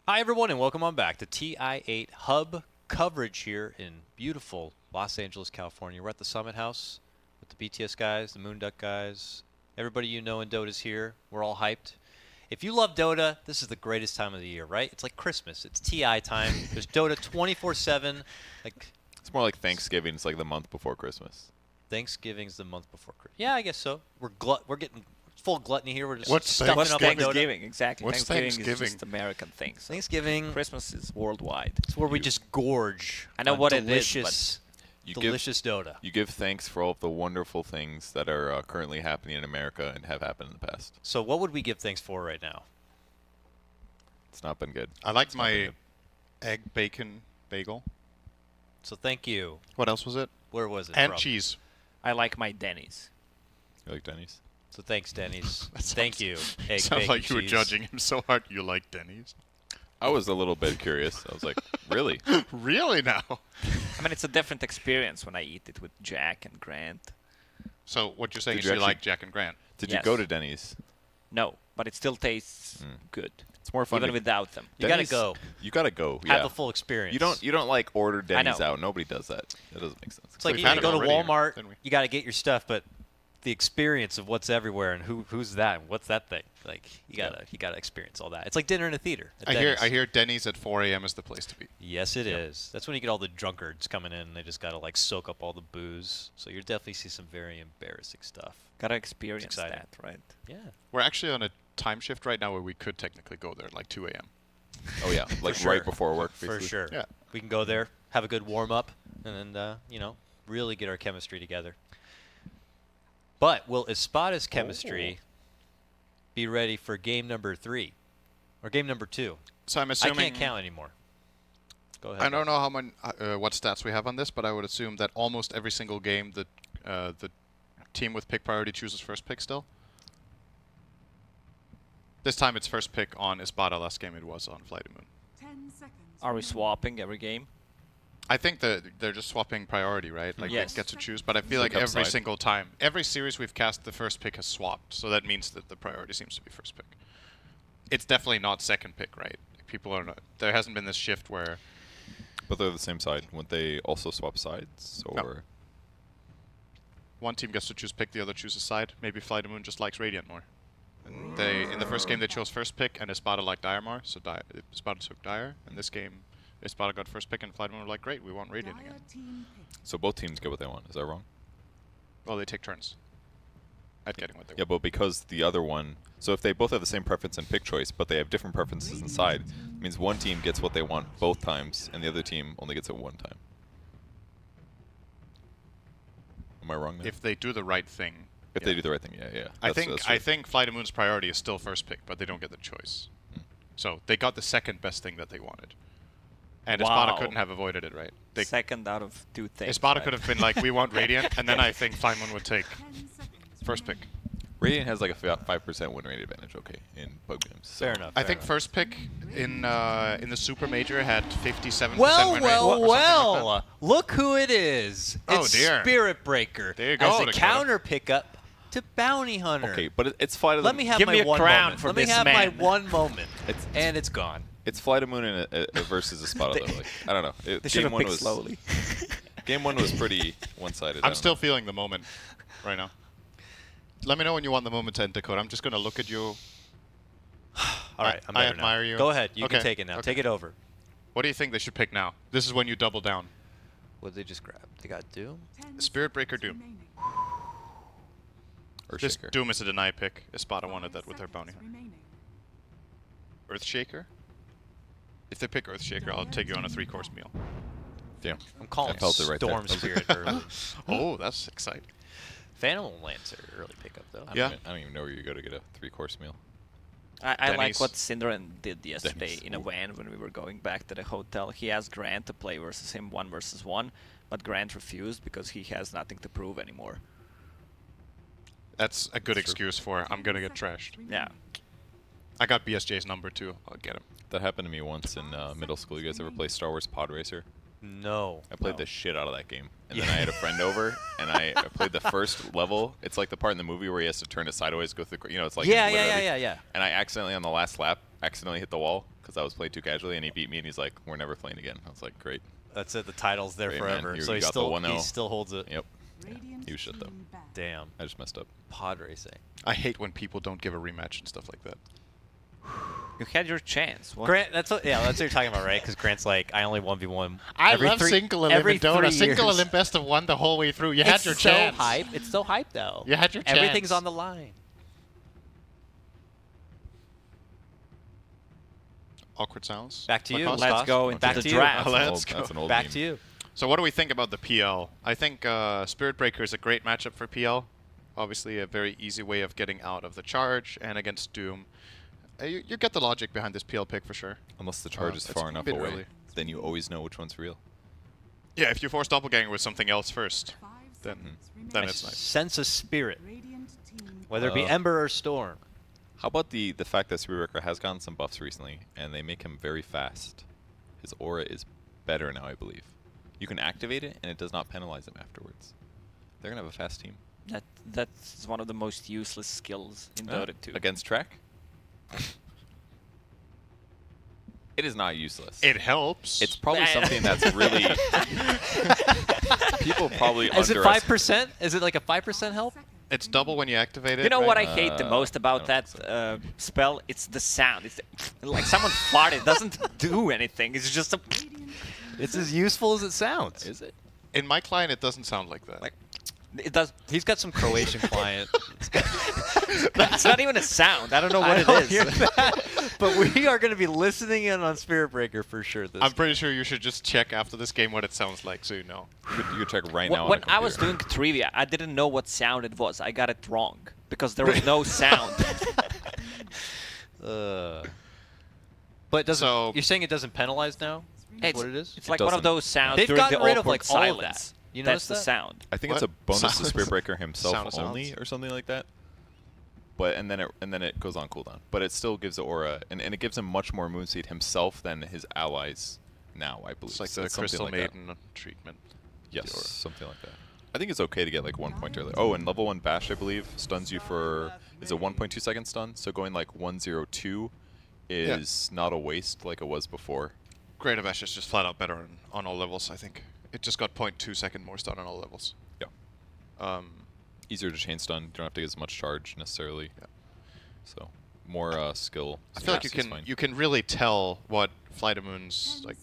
Hi, everyone, and welcome on back to TI8 Hub coverage here in beautiful Los Angeles, California. We're at the Summit House with the BTS guys, the Moonduck guys. Everybody you know in Dota's here. We're all hyped. If you love Dota, this is the greatest time of the year, right? It's like Christmas. It's TI time. There's Dota 24/7. Like It's more like Thanksgiving. It's like the month before Christmas. Thanksgiving's the month before Christmas. Yeah, I guess so. We're getting full gluttony here. We're just What's stuffing What's up on Dota. Thanksgiving? Exactly. What's Thanksgiving is just American thing. So Thanksgiving. Christmas is worldwide. It's where we just gorge. I know on what it is, delicious, You delicious Dota. You give thanks for all of the wonderful things that are currently happening in America and have happened in the past. So what would we give thanks for right now? It's not been good. I like It's not been my good. egg bacon bagel. So thank you. What else was it? Where was it And from? cheese. I like my Denny's. You like Denny's? So thanks, Denny's. That Thank sounds- you. Egg, Sounds bacon, like you were cheese. judging him so hard. You like Denny's? I was a little bit curious. I was like, really? Really now? I mean, it's a different experience when I eat it with Jack and Grant. So what you're saying Did is you you like actually- Jack and Grant? Did Yes. you go to Denny's? No, but it still tastes good, It's more fun. even to- without them. You gotta Denny's- go. You gotta go. Have Yeah. the full experience. You don't like order Denny's know. out. Nobody does that. That doesn't make sense. It's like We've you had go it to already, Walmart. didn't we? You gotta get your stuff, but the experience of what's everywhere and who's that? And what's that thing? Like you gotta experience all that. It's like dinner in a theater. at Denny's. I hear Denny's at 4 a.m. is the place to be. Yes, it is. That's when you get all the drunkards coming in. And they just gotta like soak up all the booze. So you'll definitely see some very embarrassing stuff. Gotta experience exciting. that, right? Yeah. We're actually on a time shift right now where we could technically go there at like 2 a.m. Oh yeah, like sure. right before work. For basically. sure. Yeah. We can go there, have a good warm up, and then really get our chemistry together. But will ESPADA's chemistry be ready for game number 3 or game number 2? So I'm I assuming... can't count anymore. Go ahead. I don't know how many, what stats we have on this, but I would assume that almost every single game that the team with pick priority chooses first pick still. This time it's first pick on ESPADA. Last game it was on FlyToMoon. 10 seconds. Are we swapping every game? I think that they're just swapping priority, right? Like Yes. they get to choose, but I feel So like cup every side. single time, every series we've cast, the first pick has swapped. So that means that the priority seems to be first pick. It's definitely not second pick, right? People are not. There hasn't been this shift where But they're the same side. Wouldn't they also swap sides? Or one team gets to choose pick, the other chooses side. Maybe FlyToMoon just likes Radiant more. And they in the first game they chose first pick, and ESPADA liked Dire more, so ESPADA took Dire. In this game, ESPADA got first pick, and FlyToMoon were like, great, we want Radiant Dire again. team pick. so both teams get what they want. Is that wrong? Well, they take turns at getting what they Yeah, want. but because the other one, so if they both have the same preference in pick choice, but they have different preferences inside, it means one team gets what they want both times, and the other team only gets it one time. Am I wrong there? If they do the right thing. If yeah. they do the right thing, yeah. I That's think true. FlyToMoon's priority is still first pick, but they don't get the choice. So they got the second best thing that they wanted. And Wow. ESPADA couldn't have avoided it, right? They, Second out of 2 things. ESPADA right? could have been like, we want Radiant, and then I think FlyToMoon would take 10 seconds. first pick. Radiant has like a 5% win rate advantage, okay, in pub games. So. Fair enough. I fair think enough. first pick in the Super Major had 57% Well, win rate. or something like look who it is. Oh, It's dear. Spirit Breaker. There you go, As a Dakota. counter pickup to Bounty Hunter. Okay, but it's Fly to the Let me have Give my me a one crown moment. for Let me this have man. my one moment. It's- And it's gone. It's FlyToMoon and versus Espada though. Like, I don't know. They should Game have one picked was slowly. Game one was pretty one-sided. I I'm don't still know. feeling the moment right now. Let me know when you want the moment to end, Dakota. I'm just going to look at you. All right, I'm I better now. admire you. Go ahead. You Okay, can take it now. okay. Take it over. What do you think they should pick now? This is when you double down. What did they just grab? They got Doom? 10 Spirit Breaker seconds Doom. remaining. Or This Shaker. Doom is a deny pick. ESPADA wanted 5 that with their bounty seconds hunter. remaining. Earthshaker? If they pick Earthshaker, I'll take you on a 3-course meal. Damn. I'm calling I felt it right there. Storm Spirit early. Oh, that's exciting. Phantom Lancer early pickup, though. I Yeah. don't even know where you go to get a 3-course meal. I like Denny's. what syndereN did yesterday Denny's. in a van when we were going back to the hotel. He asked Grant to play versus him 1 versus 1, but Grant refused because he has nothing to prove anymore. That's a good excuse for I'm going to get trashed. Yeah. I got BSJ's number too. I'll get him. That happened to me once in middle school. You guys ever play Star Wars Pod Racer? No. I played the shit out of that game. And then I had a friend over, and I played the first level. It's like the part in the movie where he has to turn it sideways, go through the, it's like Yeah. And I accidentally, on the last lap, hit the wall because I was playing too casually, and he beat me, and he's like, we're never playing again. I was like, great. That's it. The title's there Great, forever. man. So You he got the still 1-0. he still holds it. Yep. Radiant He was shit, though. team back. Damn. I just messed up. Pod racing. I hate when people don't give a rematch and stuff like that. You had your chance. What? Grant, that's what you're talking about, right? Because Grant's like, I only 1v1. I every love three- single every elim Dota. 3 Single years. elim best of 1 the whole way through. You It's had your so chance. hype. It's so hype, though. You had your chance. Everything's on the line. Awkward sounds. Back to you. Lacoste? Let's go into Back the to you. draft. Let's go. That's an old Back meme. to you. So what do we think about the PL? I think Spirit Breaker is a great matchup for PL. Obviously a very easy way of getting out of the charge, and against Doom. You get the logic behind this PL pick for sure. Unless the charge is it's far a enough bit away, early. then you always know which one's real. Yeah, if you force Doppelganger with something else first, 5 then seconds then remaining. it's nice. Sense of spirit, Radiant team whether it be Ember or Storm. How about the fact that Spirit Breaker has gotten some buffs recently, and they make him very fast? His aura is better now, I believe. You can activate it, and it does not penalize him afterwards. They're going to have a fast team. That's one of the most useless skills in Dota 2. Against track? It is not useless. It helps. It's probably something that's really... people probably Is it underestimate. 5%? Is it like a 5% help? It's double when you activate it. You know right? what I hate the most I about don't that think spell? It's the sound. It's like someone farted. It doesn't do anything. It's just a... It's as useful as it sounds. Is it? In my client, it doesn't sound like that. Like, it does. He's got some Croatian client. It's not even a sound. I don't know what I it don't is. hear that, but we are going to be listening in on Spirit Breaker for sure. I'm pretty sure you should just check after this game what it sounds like, so you know. You could check right now. When on a I was computer. doing trivia, I didn't know what sound it was. I got it wrong because there was no sound. But doesn't, So- you're saying it doesn't penalize now? It's, What it is? it's like one of doesn't. those sounds They've during gotten the rid of, awkward like, all of that. silence. You That's notice the that? sound. I think What? it's a bonus to Sound- Spirit Breaker himself Sound of only, sounds. or something like that. But and then it goes on cooldown. But it still gives the aura, and it gives him much more moon speed himself than his allies now, I believe. It's like So the it's something Crystal like that. Maiden treatment. Yes, the aura. something like that. I think it's okay to get like 1 point early. Oh, and level 1 bash, I believe, stuns you for is a 1.2 second stun. So going like 102 is not a waste like it was before. Great Abash is just flat out better on all levels, I think. It just got 0.2 second more stun on all levels. Yeah. Easier to chain stun. You don't have to get as much charge necessarily. Yeah. So more skill. I feel like Fast is fine. you can really tell what FlyToMoon's like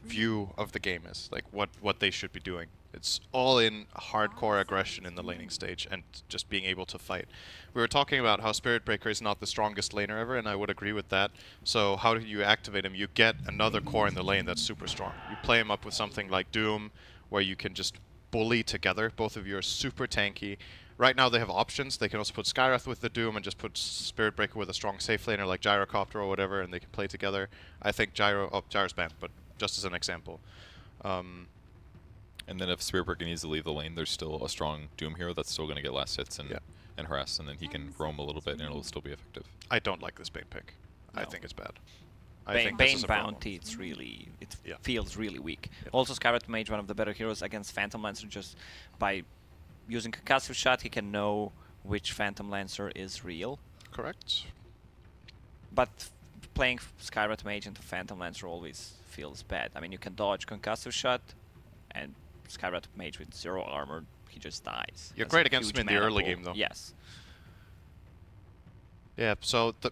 view of the game is, like what they should be doing. It's all in hardcore aggression in the laning stage and just being able to fight. We were talking about how Spirit Breaker is not the strongest laner ever, and I would agree with that. So how do you activate him? You get another core in the lane that's super strong. You play him up with something like Doom, where you can just bully together. Both of you are super tanky. Right now they have options. They can also put Skywrath with the Doom and just put Spirit Breaker with a strong safe laner like Gyrocopter or whatever, and they can play together. I think Gyro's banned, but just as an example. And then if Spirit Breaker needs to leave the lane, there's still a strong Doom hero that's still going to get last hits and harass, and then he can roam a little bit and it'll still be effective. I don't like this Bane pick. I No. think it's bad. I Bane, think this Bane is a problem. Bounty, it's really, it Yeah. feels really weak. Yeah. Also, Skywrath Mage, one of the better heroes against Phantom Lancer, just by using Concussive Shot, he can know which Phantom Lancer is real. Correct. But playing Skywrath Mage into Phantom Lancer always feels bad. I mean, you can dodge Concussive Shot, and Skywrath Mage with 0 armor, he just dies. You're That's great a against huge him in the mana early pool. game, though. Yes. Yeah, so the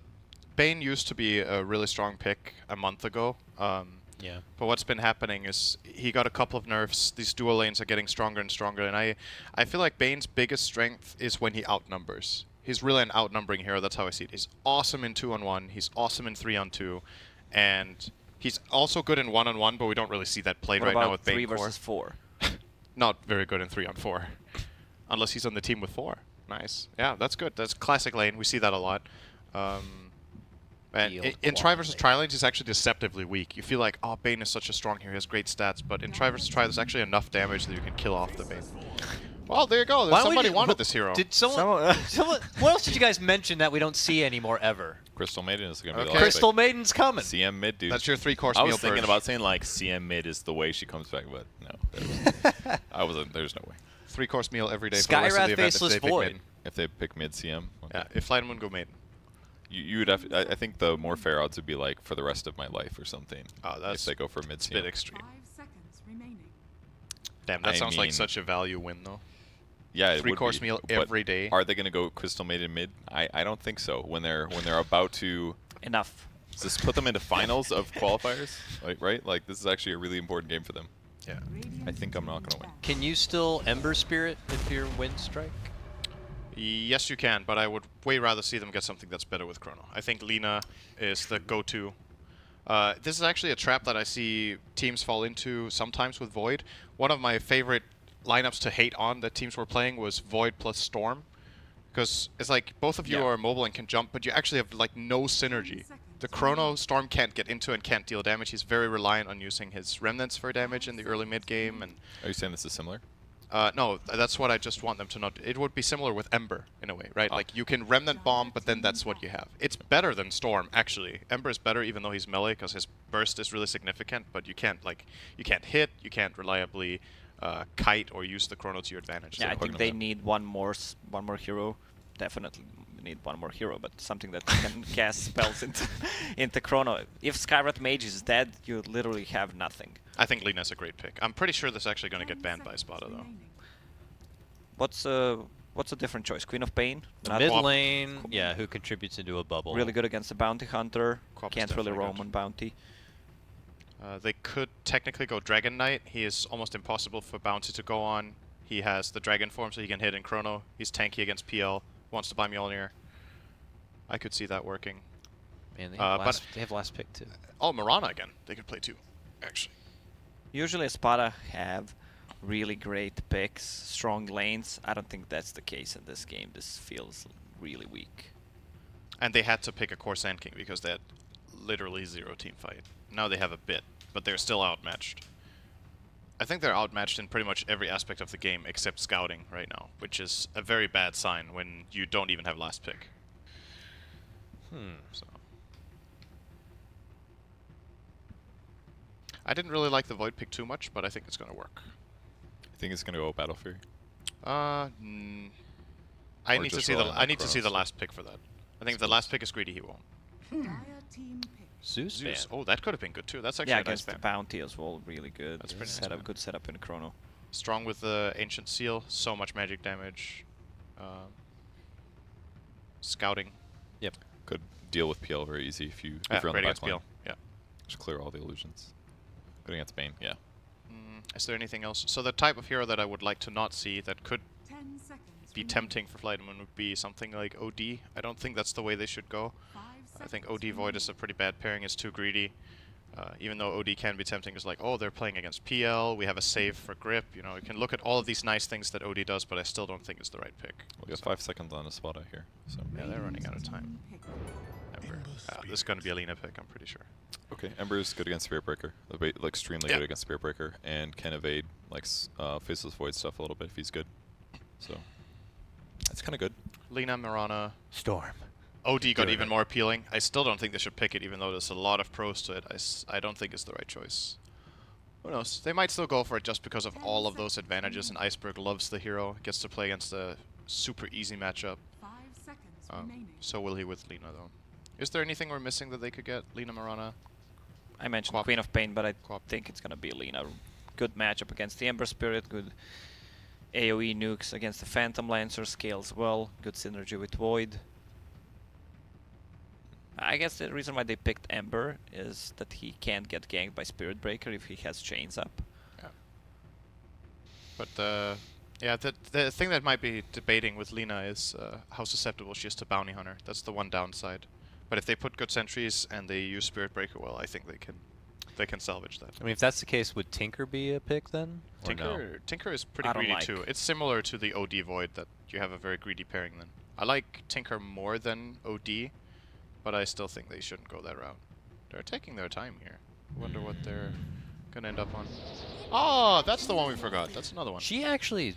Bane used to be a really strong pick a month ago. Yeah. But what's been happening is he got a couple of nerfs. These dual lanes are getting stronger and stronger, and I feel like Bane's biggest strength is when he outnumbers. He's really an outnumbering hero. That's how I see it. He's awesome in 2-on-1. He's awesome in 3-on-2, and he's also good in 1-on-1. But we don't really see that played What right now about with Bane 3 core. versus 4? Not very good in 3-on-4, unless he's on the team with 4. Nice. Yeah, that's good. That's classic lane. We see that a lot. And Field in Tri versus quality. Tri lanes, he's actually deceptively weak. You feel like, oh, Bane is such a strong hero, he has great stats, but in Tri versus Tri, there's actually enough damage that you can kill off the Bane. Well, there you go. Why don't we Somebody do- wanted this hero. Did someone, what else did you guys mention that we don't see anymore ever? Crystal Maiden is going to be Okay. the last Crystal Maiden's coming. pick. CM mid, dude. That's your 3-course I meal. was thinking Purge. about saying like CM mid is the way she comes back, but no. I wasn't. There's no way. 3-course meal every day for the rest of Skyrath the event if Faceless they pick Void. Maiden. If they pick mid CM. Okay. Yeah, if FlyToMoon go Maiden. You would have. I think the more fair odds would be like for the rest of my life or something. Oh, that's if they go for mid a bit CM. extreme. 5 seconds remaining. Damn, that I sounds like mean- such a value win, though. Yeah, it would 3-course be, meal but every day. Are they going to go Crystal Maiden mid? I don't think so. When they're about to Enough. just put them into finals of qualifiers, like, right? Like this is actually a really important game for them. Yeah. I think I'm not going to win. Can you still Ember Spirit if you're Wind Strike? Yes, you can, but I would way rather see them get something that's better with Chrono. I think Lina is the go-to. This is actually a trap that I see teams fall into sometimes with Void. One of my favorite lineups to hate on that teams were playing was Void plus Storm. Because it's like both of you Yeah. are mobile and can jump, but you actually have like no synergy. The Chrono Storm can't get into and can't deal damage. He's very reliant on using his remnants for damage in the early mid game. And Are you saying this is similar? no, that's what I just want them to not. It would be similar with Ember in a way, right? Ah. Like you can remnant bomb, but then that's what you have. It's better than Storm actually. Ember is better even though he's melee because his burst is really significant, but you can't hit, you can't reliably kite or use the Chrono to your advantage. Yeah, I So- think they need one more hero. Definitely need one more hero, but something that can cast spells into Chrono. If Skywrath Mage is dead, you literally have nothing. I think Lina's a great pick. I'm pretty sure this is actually going to get banned by ESPADA though. What's a different choice? Queen of Pain. The Not mid Quap. lane, yeah, who contributes into a bubble. really good against the Bounty Hunter. Quap's Can't really definitely roam good. on Bounty. They could technically go Dragon Knight. He is almost impossible for Bounty to go on. He has the Dragon form, so he can hit in Chrono. He's tanky against PL. Wants to buy Mjolnir. I could see that working. Man, they but- have last pick too. Oh, Mirana again. They could play too, actually. Usually ESPADA have really great picks, strong lanes. I don't think that's the case in this game. This feels really weak. And they had to pick a core Sand King because they had literally 0 team fight. Now they have a bit, but they're still outmatched. I think they're outmatched in pretty much every aspect of the game except scouting right now, which is a very bad sign when you don't even have last pick. So. I didn't really like the Void pick too much, but I think it's going to work. I think it's going to go Battle Fury. I Or need to just see rely on I need to Chronos. see the last pick for that. I think if the last pick is greedy, he won't. Dire team pick. Zeus, Zeus. ban. Oh, that could have been good too. That's actually Yeah, a nice against the ban. Bounty as well, really good. That's pretty nice, setup, man. good setup in Chrono. Strong with the Ancient Seal, so much magic damage. Scouting. Yep. Could deal with PL very easy if you're on Great the back against line. PL. Yeah. Just clear all the illusions. Good against Bane, yeah. Is there anything else? So the type of hero that I would like to not see that could 10 seconds be remaining. tempting for FlyToMoon would be something like OD. I don't think that's the way they should go. 5 I think seconds OD Void is a remaining. pretty bad pairing. It's too greedy. Even though OD can be tempting, it's like, oh, they're playing against PL. We have a save for grip. You know, you can look at all of these nice things that OD does, but I still don't think it's the right pick. We got 5 seconds on ESPADA here. So Yeah, they're running out of time. Team pick. Ember. This is going to be a Lina pick, I'm pretty sure. okay, Ember is good against Spirit Breaker. Extremely Yeah. good against Spirit Breaker, and can evade like Faceless Void stuff a little bit if he's good. So that's kind of good. Lina, Mirana. Storm. OD got Good. even more appealing. I still don't think they should pick it, even though there's a lot of pros to it. I don't think it's the right choice. Who knows? They might still go for it just because of all of those advantages, and Iceberg loves the hero. Gets to play against a super easy matchup. 5 seconds remaining. So will he with Lina, though. Is there anything we're missing that they could get? Lina, Mirana? I mentioned Quap. Queen of Pain, but I Quap. think it's gonna be Lina. Good matchup against the Ember Spirit, good AoE nukes against the Phantom Lancer, scales well, good synergy with Void. I guess the reason why they picked Ember is that he can't get ganked by Spirit Breaker if he has chains up. But yeah, the thing that might be debating with Lina is how susceptible she is to Bounty Hunter. That's the one downside. But if they put good sentries and they use Spirit Breaker well, I think they can salvage that. I mean, if that's the case, would Tinker be a pick then? Or no? Tinker is pretty I don't greedy like. too. It's similar to the OD Void that you have a very greedy pairing then. I like Tinker more than OD, but I still think they shouldn't go that route. They're taking their time here. Wonder what they're gonna end up on. Oh, that's the one we forgot. That's another one. She actually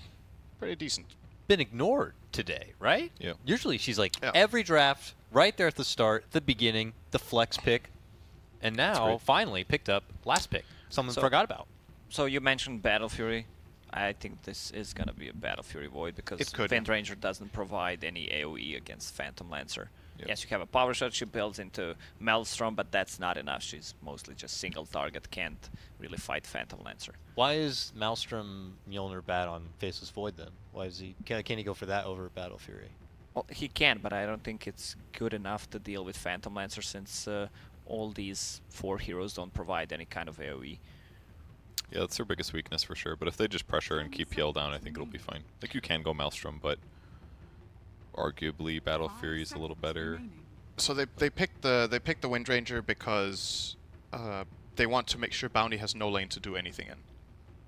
pretty decent. Been ignored today, right? Yeah. Usually she's like Yeah. every draft right there at the start, the beginning, the flex pick, and now great. finally picked up last pick. Someone So- forgot about. So you mentioned Battle Fury. I think this is gonna be a Battle Fury Void because It could, Wind yeah. Ranger doesn't provide any AoE against Phantom Lancer. Yep. Yes, you have a power shot. She builds into Maelstrom, but that's not enough. She's mostly just single target. Can't really fight Phantom Lancer. Why is Maelstrom Mjolnir bad on Faceless Void then? Why is he can't he go for that over Battle Fury? Well, he can, but I don't think it's good enough to deal with Phantom Lancer since all these 4 heroes don't provide any kind of AoE. Yeah, that's their biggest weakness for sure. But if they just pressure and keep PL down, I think it'll be fine. Like, you can go Maelstrom, but arguably Battle Fury is a little better. So they picked the Wind Ranger because they want to make sure Bounty has no lane to do anything in.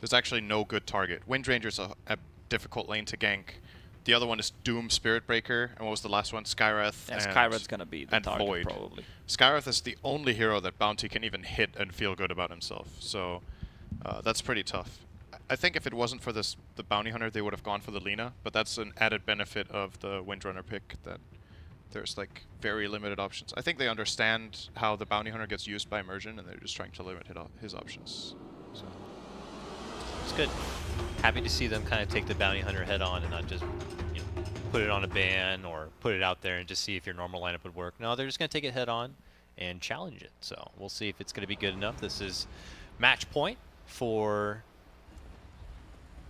There's actually no good target. Wind Ranger's a difficult lane to gank. The other one is Doom Spirit Breaker, and what was the last one? Skywrath. Yeah, and Skywrath's gonna be the and target Void. probably. Skywrath is the only hero that Bounty can even hit and feel good about himself. So that's pretty tough. I think if it wasn't for the Bounty Hunter, they would have gone for the Lina, but that's an added benefit of the Windrunner pick, that there's like very limited options. I think they understand how the Bounty Hunter gets used by Immersion, and they're just trying to limit his options. So. It's good. Happy to see them kind of take the Bounty Hunter head on and not just, you know, put it on a ban or put it out there and just see if your normal lineup would work. No, they're just going to take it head on and challenge it. So we'll see if it's going to be good enough. This is match point for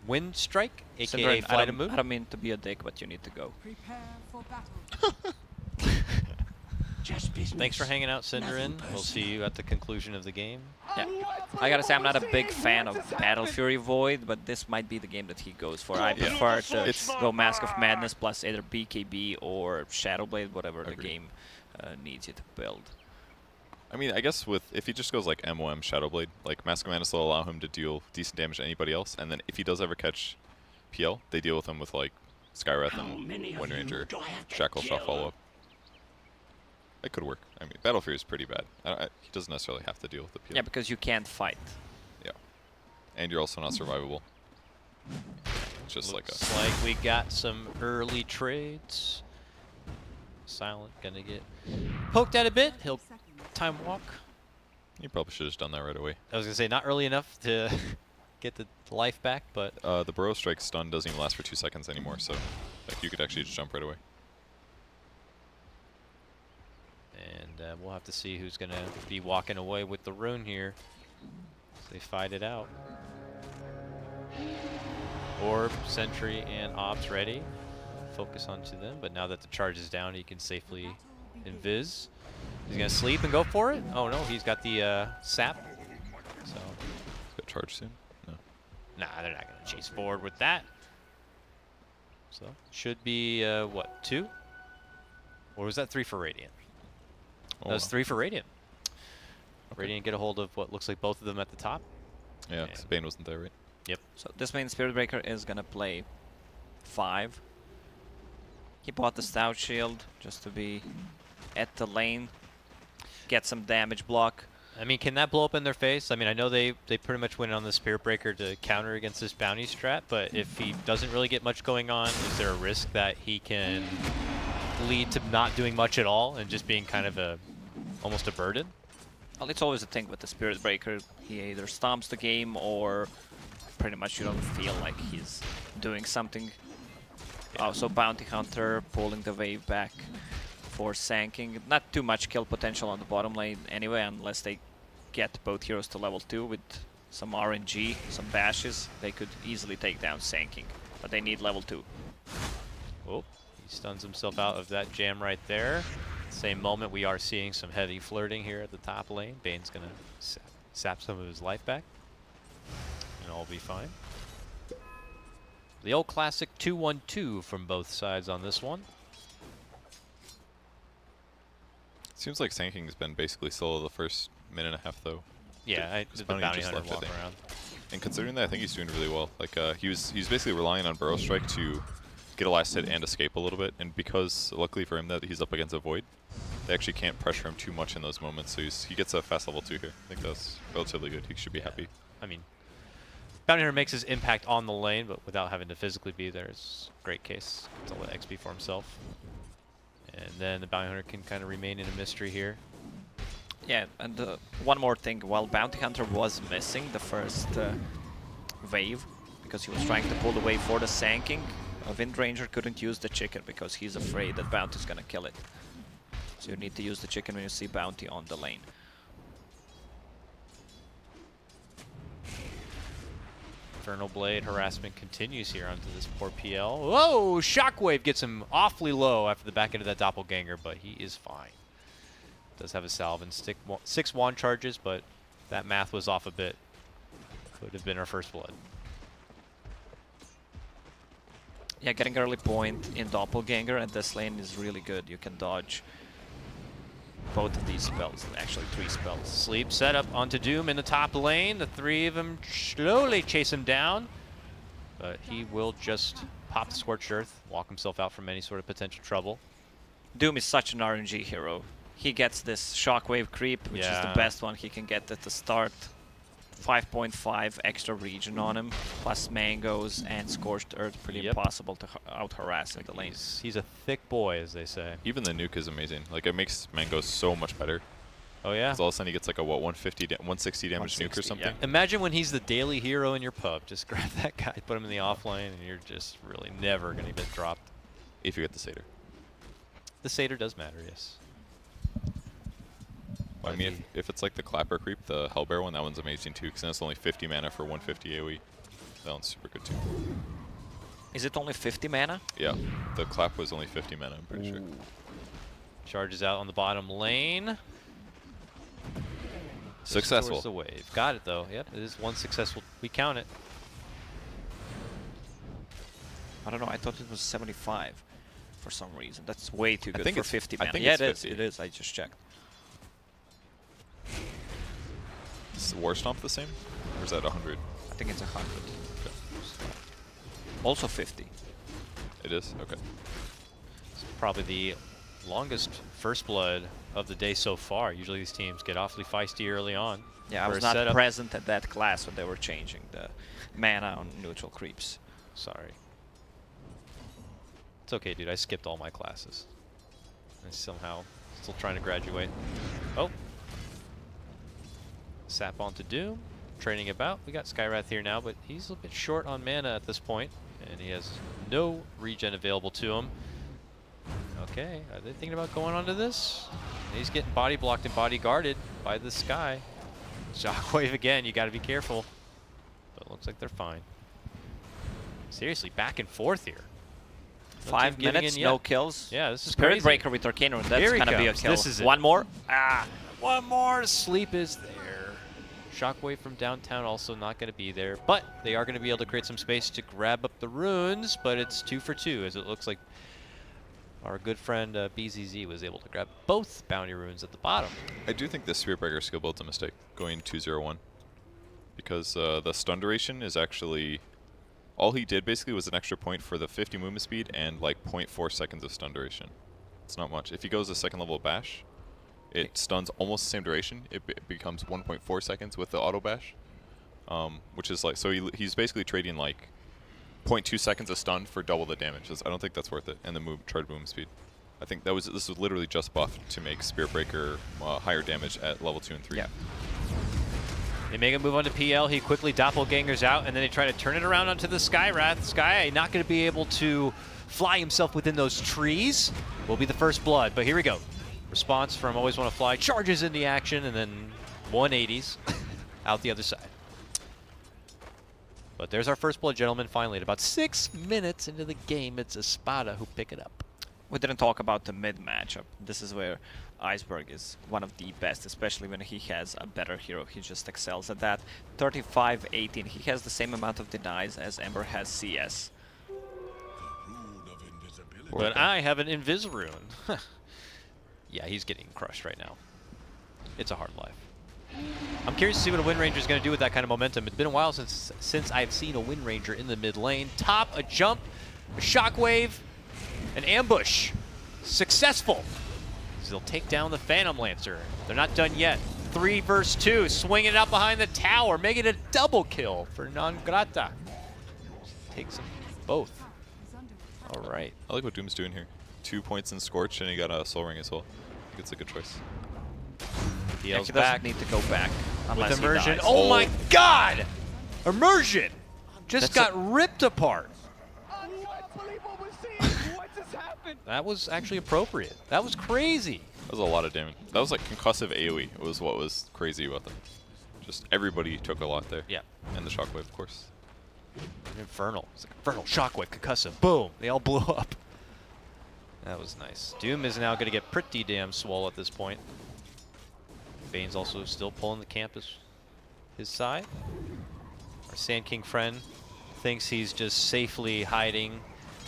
Wind Strike, aka syndereN, I FlyToMoon. don't mean to be a dick, but you need to go. Prepare for battle. Thanks for hanging out, syndereN. We'll see you at the conclusion of the game. Yeah. I gotta say, I'm not a big fan of Battle Fury Void, but this might be the game that he goes for. I prefer to go Mask of Madness plus either BKB or Shadowblade, whatever the Agreed. game needs you to build. I mean, I guess if he just goes like MOM Shadowblade, like Mask of Madness will allow him to deal decent damage to anybody else, and then if he does ever catch PL, they deal with him with like Skywrath and Wind Ranger, Shackle Shot follow-up. It could work. I mean, Battle Fury is pretty bad. He doesn't necessarily have to deal with the PL. Yeah, because you can't fight. Yeah. And you're also not survivable. It's just Looks like we got some early trades. Silent gonna get poked at a bit. He'll time walk. You probably should have just done that right away. I was gonna say not early enough to get the life back, but The Burrow Strike stun doesn't even last for 2 seconds anymore, so like you could actually just jump right away. and we'll have to see who's gonna be walking away with the rune here as they fight it out. Orb, Sentry, and Ops ready. Focus onto them, but now that the charge is down, he can safely invis. He's gonna sleep and go for it. Oh no, he's got the sap. So, Got charge soon? No. nah, they're not gonna chase forward with that. So should be what, 2? Or was that 3 for Radiant? Oh, That was wow. 3 for Radiant. Okay. Radiant get a hold of what looks like both of them at the top. Yeah, because Bane wasn't there, right? Yep. So this means Spirit Breaker is gonna play 5. He bought the Stout Shield just to be at the lane, get some damage block. I mean, can that blow up in their face? I mean, I know they pretty much went on the Spirit Breaker to counter against this bounty strat, but if he doesn't really get much going on, is there a risk that he can lead to not doing much at all and just being kind of almost a burden? Well, it's always a thing with the Spirit Breaker. He either stomps the game or pretty much you don't feel like he's doing something. Oh, so Bounty Hunter pulling the wave back for sanking. Not too much kill potential on the bottom lane anyway, unless they get both heroes to level 2 with some RNG, some bashes. They could easily take down sanking, but they need level 2. Oh, he stuns himself out of that jam right there. Same moment, we are seeing some heavy flirting here at the top lane. Bane's gonna sap some of his life back, and all will be fine. The old classic 2-1-2 from both sides on this one. Seems like Sanking's been basically solo the first minute and a half, though. Yeah, Because the Bounty bounty just hunter left, I walk think. around. And considering that, I think he's doing really well. Like he's basically relying on Burrow Strike to get a last hit and escape a little bit. And because, luckily for him, that he's up against a Void, they actually can't pressure him too much in those moments. So he gets a fast level 2 here. I think that's relatively good. He should be happy. I mean, Bounty Hunter makes his impact on the lane, but without having to physically be there. It's a great case to let XP for himself. And then the Bounty Hunter can kind of remain in a mystery here. Yeah, and one more thing. While Bounty Hunter was missing the first wave, because he was trying to pull the wave for the sanking, Wind Ranger couldn't use the chicken because he's afraid that Bounty's gonna kill it. So you need to use the chicken when you see Bounty on the lane. Infernal Blade harassment continues here onto this poor PL. Whoa! Shockwave gets him awfully low after the back end of that Doppelganger, but he is fine. Does have a salve and 6 wand charges, but that math was off a bit. Could have been our first blood. Yeah, getting early point in Doppelganger at this lane is really good. You can dodge both of these spells, actually 3 spells. Sleep setup onto Doom in the top lane. The 3 of them slowly chase him down, but he will just pop the Scorched Earth, walk himself out from any sort of potential trouble. Doom is such an RNG hero. He gets this Shockwave creep, which is the best one he can get at the start. 5.5 extra region on him, plus mangoes and Scorched Earth. Pretty impossible to out-harass in the lane. He's a thick boy, as they say. Even the nuke is amazing. Like, it makes mangoes so much better. Oh, yeah? Because all of a sudden he gets like a, what, 160 damage nuke or something? Yeah. Imagine when he's the daily hero in your pub. Just grab that guy, put him in the offlane, and you're just really never going to get dropped. If you get the Satyr. The Satyr does matter, yes. I mean, if it's like the Clapper creep, the Hellbear one, that one's amazing too, because then it's only 50 mana for 150 AoE. That one's super good too. Is it only 50 mana? Yeah, the Clap was only 50 mana, I'm pretty sure. Charges out on the bottom lane. Successful. The wave. Got it though. Yep, it is one successful. We count it. I don't know. I thought it was 75 for some reason. That's way too good for 50 mana. I think yeah, it's 50. It is. I just checked. Is War Stomp the same? Or is that 100? I think it's 100. Okay. Also 50. It is? Okay. It's probably the longest first blood of the day so far. Usually these teams get awfully feisty early on. Yeah, I was not present at that class when they were changing the mana on neutral creeps. Sorry. It's okay, dude. I skipped all my classes. I'm somehow still trying to graduate. Oh. Sap onto Doom. Training about. We got Skywrath here now, but he's a little bit short on mana at this point, and he has no regen available to him. Okay, are they thinking about going onto this? He's getting body blocked and body guarded by this guy. Shockwave again, you gotta be careful. But it looks like they're fine. Seriously, back and forth here. 5 minutes, no kills. Yeah, this is Spirit crazy. Breaker with Arcane Rune, that's gonna be a kill. This is One more. Ah, one more. Sleep is there. Shockwave from downtown also not going to be there, but they are going to be able to create some space to grab up the runes, but it's 2 for 2, as it looks like our good friend BZZ was able to grab both bounty runes at the bottom. I do think this Spirit Breaker skill build's a mistake, going 2-0-1. Because the stun duration is actually... All he did basically was an extra point for the 50 movement speed and like 0.4 seconds of stun duration. It's not much. If he goes a second level bash, it stuns almost the same duration. It becomes 1.4 seconds with the auto bash, which is like, so he's basically trading like 0.2 seconds of stun for double the damage. I don't think that's worth it. And the charge movement speed. I think this was literally just buffed to make Spirit Breaker higher damage at level 2 and 3. Yeah. They make a move onto PL. He quickly doppelgangers out, and then they try to turn it around onto the Skywrath. Sky not going to be able to fly himself within those trees. Will be the first blood, but here we go. Response from Always Want to Fly, charges in the action, and then 180s out the other side. But there's our first blood, gentlemen, finally. At about 6 minutes into the game, it's ESPADA who pick it up. We didn't talk about the mid matchup. This is where Iceberg is one of the best, especially when he has a better hero. He just excels at that. 35-18. He has the same amount of denies as Ember has CS. But I have an Invis rune. Yeah, he's getting crushed right now. It's a hard life. I'm curious to see what a Wind Ranger is going to do with that kind of momentum. It's been a while since I've seen a Wind Ranger in the mid lane. Top, a jump, a shockwave, an ambush. Successful. They'll take down the Phantom Lancer. They're not done yet. 3 versus 2, swinging it out behind the tower, making it a double kill for Non Grata. Takes them both. All right. I like what Doom's doing here. 2 points in Scorch, and he got a Soul Ring as well. I think it's a good choice. Yeah, DL's he back doesn't need to go back unless with immersion. he dies. Oh my God! Immersion just That's got ripped apart. That was actually appropriate. That was crazy. That was a lot of damage. That was like concussive AoE was what was crazy about them. Just everybody took a lot there. Yeah. And the Shockwave, of course. Infernal. It's like Infernal, Shockwave, Concussive. Boom. They all blew up. That was nice. Doom is now going to get pretty damn swole at this point. Bane's also still pulling the camp his side. Our Sand King friend thinks he's just safely hiding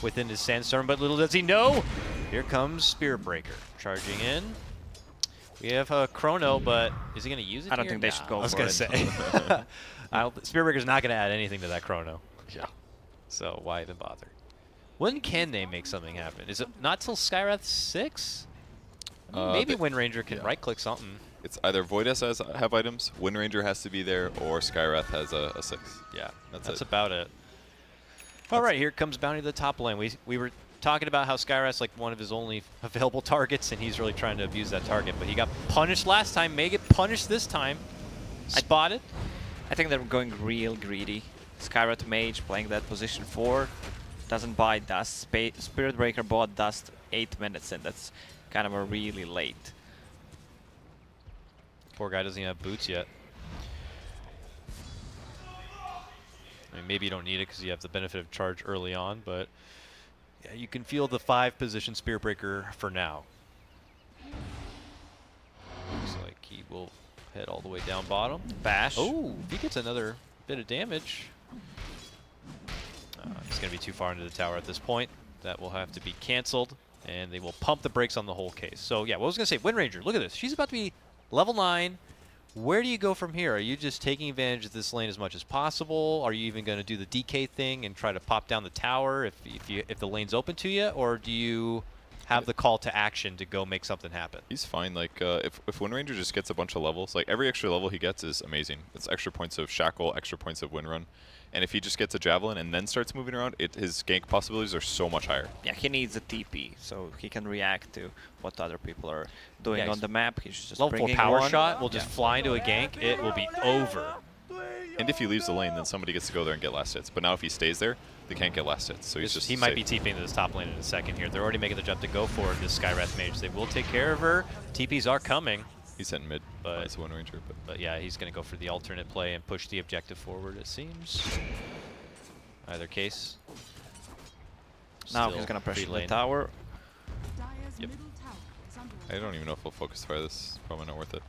within his Sandstorm, but little does he know, here comes Spirit Breaker charging in. We have a Chrono, but is he going to use it? I don't think they should go for it. I was going to say. Spirit Breaker's not going to add anything to that Chrono. Yeah. So why even bother? When can they make something happen? Is it not till Skywrath 6? Maybe Wind Ranger can right-click something. It's either Voidus has have items, Wind Ranger has to be there, or Skywrath has a 6. Yeah, that's it. about it. All right, here comes Bounty to the top lane. We were talking about how Skywrath's like one of his only available targets, and he's really trying to abuse that target. But he got punished last time, may get punished this time. Spotted. I think they're going real greedy. Skywrath Mage playing that position 4 doesn't buy dust. Spirit Breaker bought dust 8 minutes in. That's kind of a really late. Poor guy doesn't even have boots yet. I mean, maybe you don't need it because you have the benefit of charge early on, but yeah, you can feel the 5-position Spirit Breaker for now. Looks like he will head all the way down bottom. Bash. Oh, if he gets another bit of damage. He's going to be too far into the tower at this point. That will have to be canceled, and they will pump the brakes on the whole case. So yeah, what I was going to say, Wind Ranger, look at this. She's about to be level 9. Where do you go from here? Are you just taking advantage of this lane as much as possible? Are you even going to do the DK thing and try to pop down the tower if the lane's open to you? Or do you have the call to action to go make something happen? He's fine. Like, if Wind Ranger just gets a bunch of levels, like every extra level he gets is amazing. It's extra points of Shackle, extra points of Wind Run. And if he just gets a Javelin and then starts moving around, his gank possibilities are so much higher. Yeah, he needs a TP, so he can react to what other people are doing on the map. He's just level 4 bringing power one. shot will just fly into a gank. It will be over. And if he leaves the lane, then somebody gets to go there and get last hits. But now if he stays there, they can't get last hits. So he's just he might be TPing to this top lane in a second here. They're already making the jump to go for this Skywrath Mage. They will take care of her. TPs are coming. He's hitting mid as a Wind Ranger. But yeah, he's going to go for the alternate play and push the objective forward, it seems. Either case. Now he's going to pressure the tower. Yep. I don't even know if he'll focus fire this. Probably not worth it.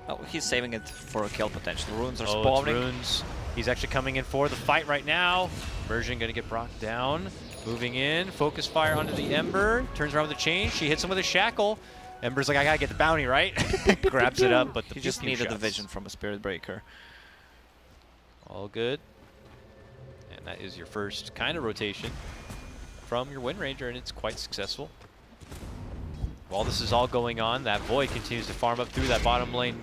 Oh, he's saving it for a kill potential. Runes are it's spawning. Runes. He's actually coming in for the fight right now. Immersion going to get brought down. Moving in. Focus fire onto the Ember. Turns around with the chain. She hits him with a shackle. Ember's like, I got to get the bounty, right? Grabs it up, but the he just needed the vision from a Spirit Breaker. All good. And that is your first kind of rotation from your Wind Ranger, and it's quite successful. While this is all going on, that Void continues to farm up through that bottom lane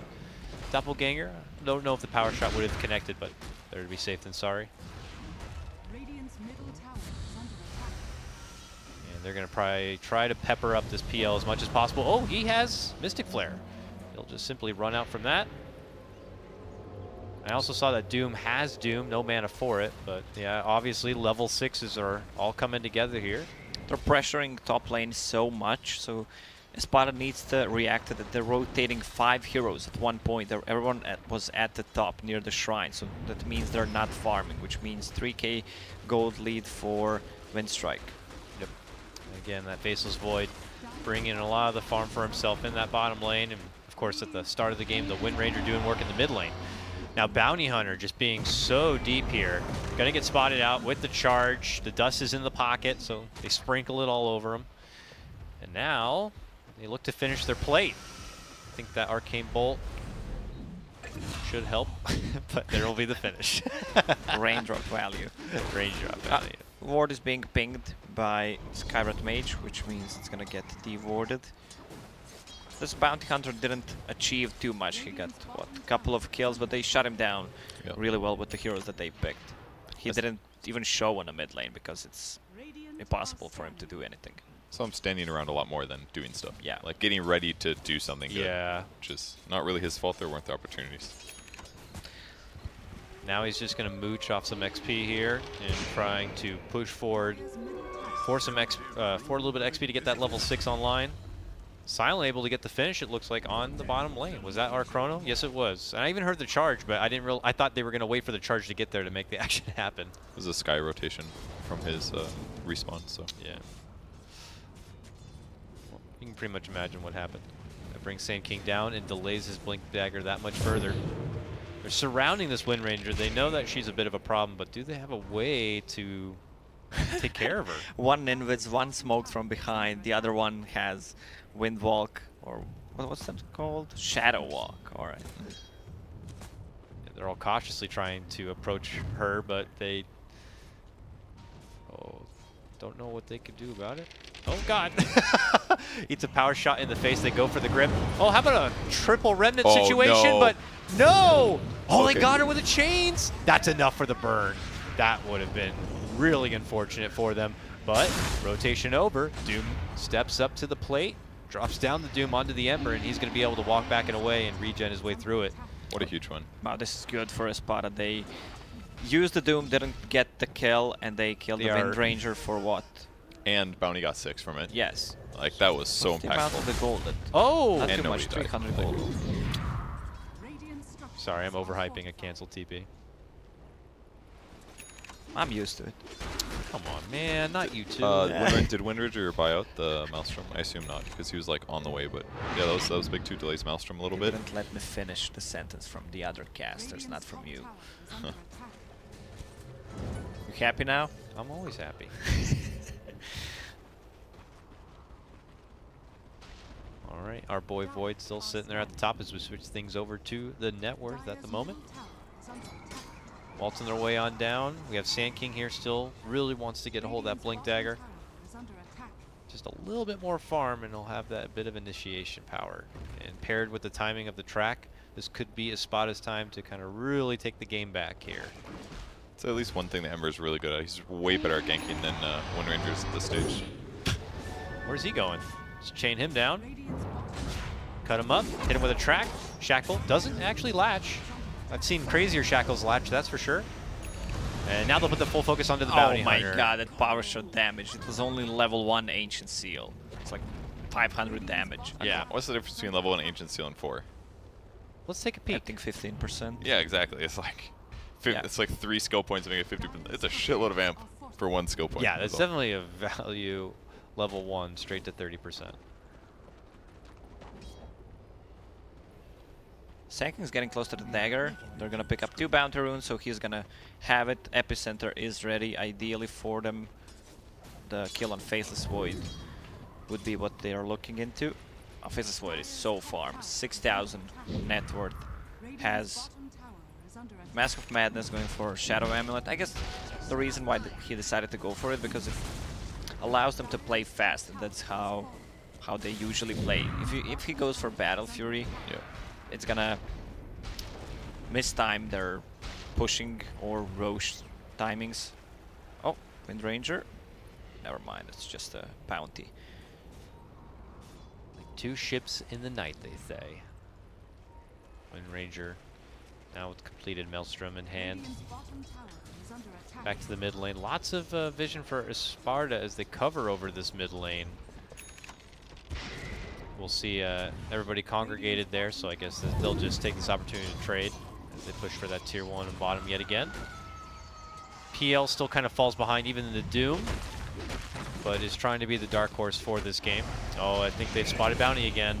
doppelganger. Don't know if the power shot would have connected, but better to be safe than sorry. Radiant's middle tower is under attack. And they're going to probably try to pepper up this PL as much as possible. Oh, he has Mystic Flare. He'll just simply run out from that. I also saw that Doom has Doom, no mana for it, but yeah, obviously level 6s are all coming together here. They're pressuring top lane so much, so ESPADA needs to react to that. They're rotating 5 heroes at one point. Everyone was at the top near the shrine, so that means they're not farming, which means 3k gold lead for Windstrike. Yep. Again, that Faceless Void bringing in a lot of the farm for himself in that bottom lane, and of course at the start of the game, the Wind Ranger doing work in the mid lane. Now Bounty Hunter just being so deep here. Gonna get spotted out with the charge. The dust is in the pocket, so they sprinkle it all over him. And now they look to finish their plate. I think that Arcane Bolt should help, but there will be the finish. Raindrop value. Raindrop value. Ward is being pinged by Skywrath Mage, which means it's gonna get dewarded. This bounty hunter didn't achieve too much. He got, what, a couple of kills, but they shut him down really well with the heroes that they picked. He didn't even show on the mid lane because it's impossible for him to do anything. So I'm standing around a lot more than doing stuff. Yeah. Like getting ready to do something good. Yeah. Which is not really his fault. There weren't the opportunities. Now he's just going to mooch off some XP here and trying to push forward for some for a little bit of XP to get that level 6 online. Silent able to get the finish, it looks like, on the bottom lane. Was that our chrono? Yes, it was. And I even heard the charge, but I didn't I thought they were going to wait for the charge to get there to make the action happen. It was a sky rotation from his respawn, so. Yeah. Well, you can pretty much imagine what happened. That brings Sand King down and delays his Blink Dagger that much further. They're surrounding this Wind Ranger. They know that she's a bit of a problem, but do they have a way to take care of her? One Invis, one smoked from behind, the other one has Wind Walk, or what's that called? Shadow Walk, alright. Yeah, they're all cautiously trying to approach her, but they don't know what they could do about it. Oh god! Eats a power shot in the face, they go for the grip. Oh, how about a triple remnant situation? No. But no! Oh, Okay. they got her with the chains! That's enough for the burn. That would have been really unfortunate for them. But rotation over, Doom steps up to the plate, drops down the Doom onto the Ember, and he's going to be able to walk back and away and regen his way through it. What a huge one. Wow, this is good for ESPADA. They used the Doom, didn't get the kill, and they killed the Wind Ranger for what? And Bounty got 6 from it. Yes. Like, that was so What's the amount of impactful. the gold? Oh! Not And too much, nobody died. 300 gold. Sorry, I'm overhyping a canceled TP. I'm used to it. Come on, man, not you two. Did Wind Ranger buy out the Maelstrom? I assume not, because he was like on the way, but yeah, that was big 2 delays Maelstrom a little You bit. didn't let me finish the sentence from the other casters, not from you. You happy now? I'm always happy. All right, our boy Void still sitting there at the top as we switch things over to the net worth at the moment. Waltzing their way on down. We have Sand King here still. Really wants to get a hold of that Blink Dagger. Just a little bit more farm and he'll have that bit of initiation power. And paired with the timing of the track, this could be ESPADA's time to kind of really take the game back here. So at least one thing that Ember is really good at. He's way better at ganking than Wind Rangers at this stage. Where's he going? Just chain him down. Cut him up. Hit him with a track. Shackle doesn't actually latch. I've seen crazier Shackles latch, that's for sure. And now they'll put the full focus onto the Bounty Hunter. Oh my god, that power shot damage. It was only level 1 Ancient Seal. It's like 500 damage. Yeah. What's the difference between level 1 Ancient Seal and 4? Let's take a I peek. think 15%. Yeah, exactly. It's like Yeah. it's like 3 skill points to make it 50%. It's a shitload of amp for 1 skill point. Yeah, that's definitely a value level 1 straight to 30%. Sand King's getting close to the dagger. They're gonna pick up 2 bounty runes, so he's gonna have it. Epicenter is ready, ideally for them. The kill on Faceless Void would be what they are looking into. Oh, Faceless Void is so farmed. 6,000 net worth. Has Mask of Madness going for Shadow Amulet. I guess the reason why he decided to go for it, because it allows them to play fast. And that's how they usually play. If he goes for Battle Fury, Yeah. it's gonna mistime their pushing or Roche timings. Oh, Wind Ranger. Never mind, it's just a bounty. Like 2 ships in the night, they say. Wind Ranger now with completed Maelstrom in hand. Back to the mid lane. Lots of vision for ESPADA as they cover over this mid lane. We'll see everybody congregated there, so I guess they'll just take this opportunity to trade as they push for that tier 1 and bottom yet again. PL still kind of falls behind even in the Doom, but is trying to be the dark horse for this game. Oh, I think they've spotted Bounty again.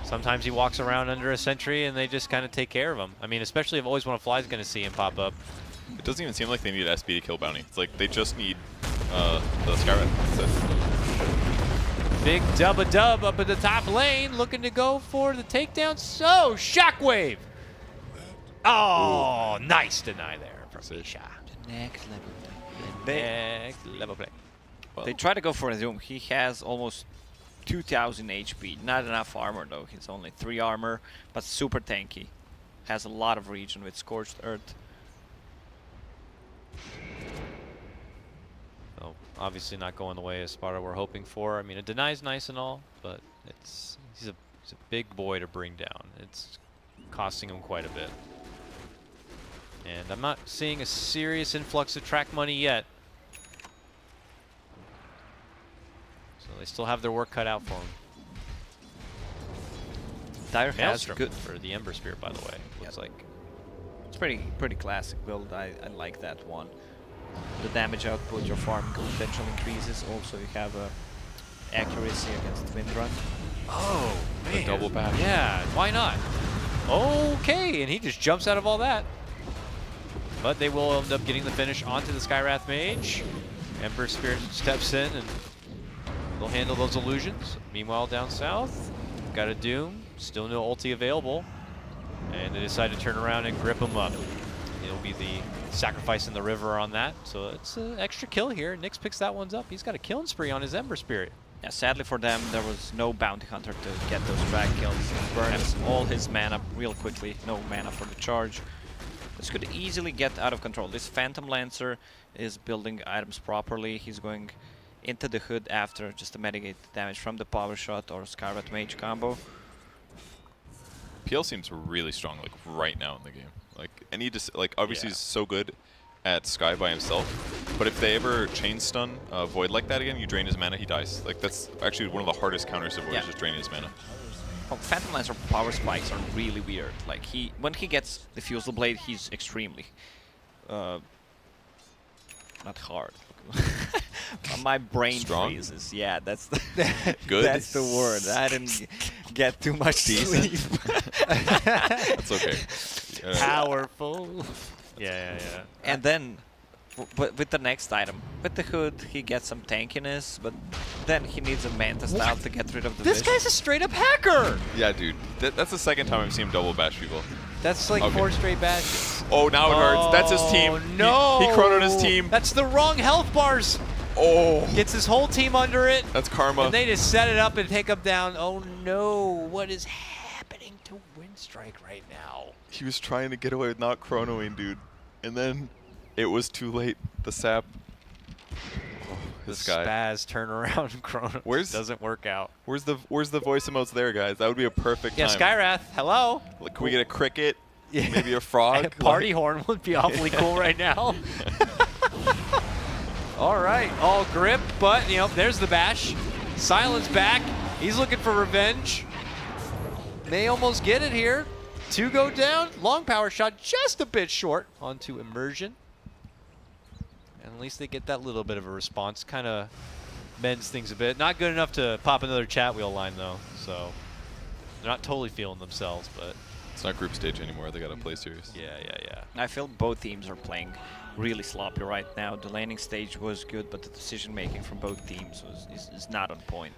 Sometimes he walks around under a sentry and they just kind of take care of him. I mean, especially if always when a fly's going to see him pop up. It doesn't even seem like they need SB to kill Bounty. It's like they just need the Skyrat. That's it. Big dub-a-dub up in the top lane, looking to go for the takedown. So, Shockwave! Oh, nice deny there from Misha. The next level. Next level play. Well, They try to go for a Doom. He has almost 2,000 HP. Not enough armor though. He's only 3 armor, but super tanky. Has a lot of regen with Scorched Earth. Oh, obviously not going the way ESPADA we're hoping for. I mean, a deny's nice and all, but he's a big boy to bring down. It's costing him quite a bit. And I'm not seeing a serious influx of track money yet. So they still have their work cut out for them. Dire has Maelstrom good. for the Ember Spirit, by the way. Looks like. It's pretty classic build. I like that one. The damage output, your farming potential increases. Also, you have accuracy against Wind Run. Oh, man. A double back. Yeah, why not? Okay, and he just jumps out of all that. But they will end up getting the finish onto the Skywrath Mage. Ember Spirit steps in and they'll handle those illusions. Meanwhile, down south, got a Doom. Still no ulti available. And they decide to turn around and grip him up. It'll be the sacrifice in the river on that. So it's an extra kill here. Nyx picks that one up. He's got a killing spree on his Ember Spirit. Yeah, sadly for them, there was no bounty hunter to get those drag kills. Burns all his mana real quickly. No mana for the charge. This could easily get out of control. This Phantom Lancer is building items properly. He's going into the hood after just to mitigate the damage from the power shot or Skywrath Mage combo. PL seems really strong, like right now in the game. Like, and he just obviously Yeah. he's so good at Sky by himself. But if they ever chain stun Void like that again, you drain his mana, he dies. Like that's actually one of the hardest counters to Void, is just draining his mana. Oh, Phantom Lancer power spikes are really weird. Like when he gets the Fusel Blade, he's extremely not hard. My brain Strong? freezes. Yeah, that's the Good? that's the word. I didn't get too much sleep. That's okay. Powerful. Yeah. And then, with the next item, with the hood, he gets some tankiness, but then he needs a Manta style to get rid of the This vision. guy's a straight up hacker. Yeah, dude. That's the second time I've seen him double bash people. That's like Okay. 4 straight bashes. Oh, now it hurts. That's his team. Oh, no. He chronoed his team. That's the wrong health bars. Oh, Gets his whole team under it. that's karma. And they just set it up and take him down. Oh no, what is happening to Windstrike right now? He was trying to get away with not chronoing, dude. And then it was too late. The sap. Oh, The this guy. spaz turnaround chrono doesn't work out. Where's the voice emotes there, guys? That would be a perfect Yeah, time. Skywrath, hello. Like, can we get a cricket? Yeah. Maybe a frog? A party horn would be awfully cool right now. All right, all grip, but you know, there's the bash. Silence back. He's looking for revenge. May almost get it here. 2 go down. Long power shot, just a bit short onto Immersion. And at least they get that little bit of a response. Kind of mends things a bit. Not good enough to pop another chat wheel line though. So they're not totally feeling themselves, but It's not group stage anymore. They got to play serious. yeah. I feel both teams are playing really sloppy right now. The laning stage was good, but the decision making from both teams is not on point.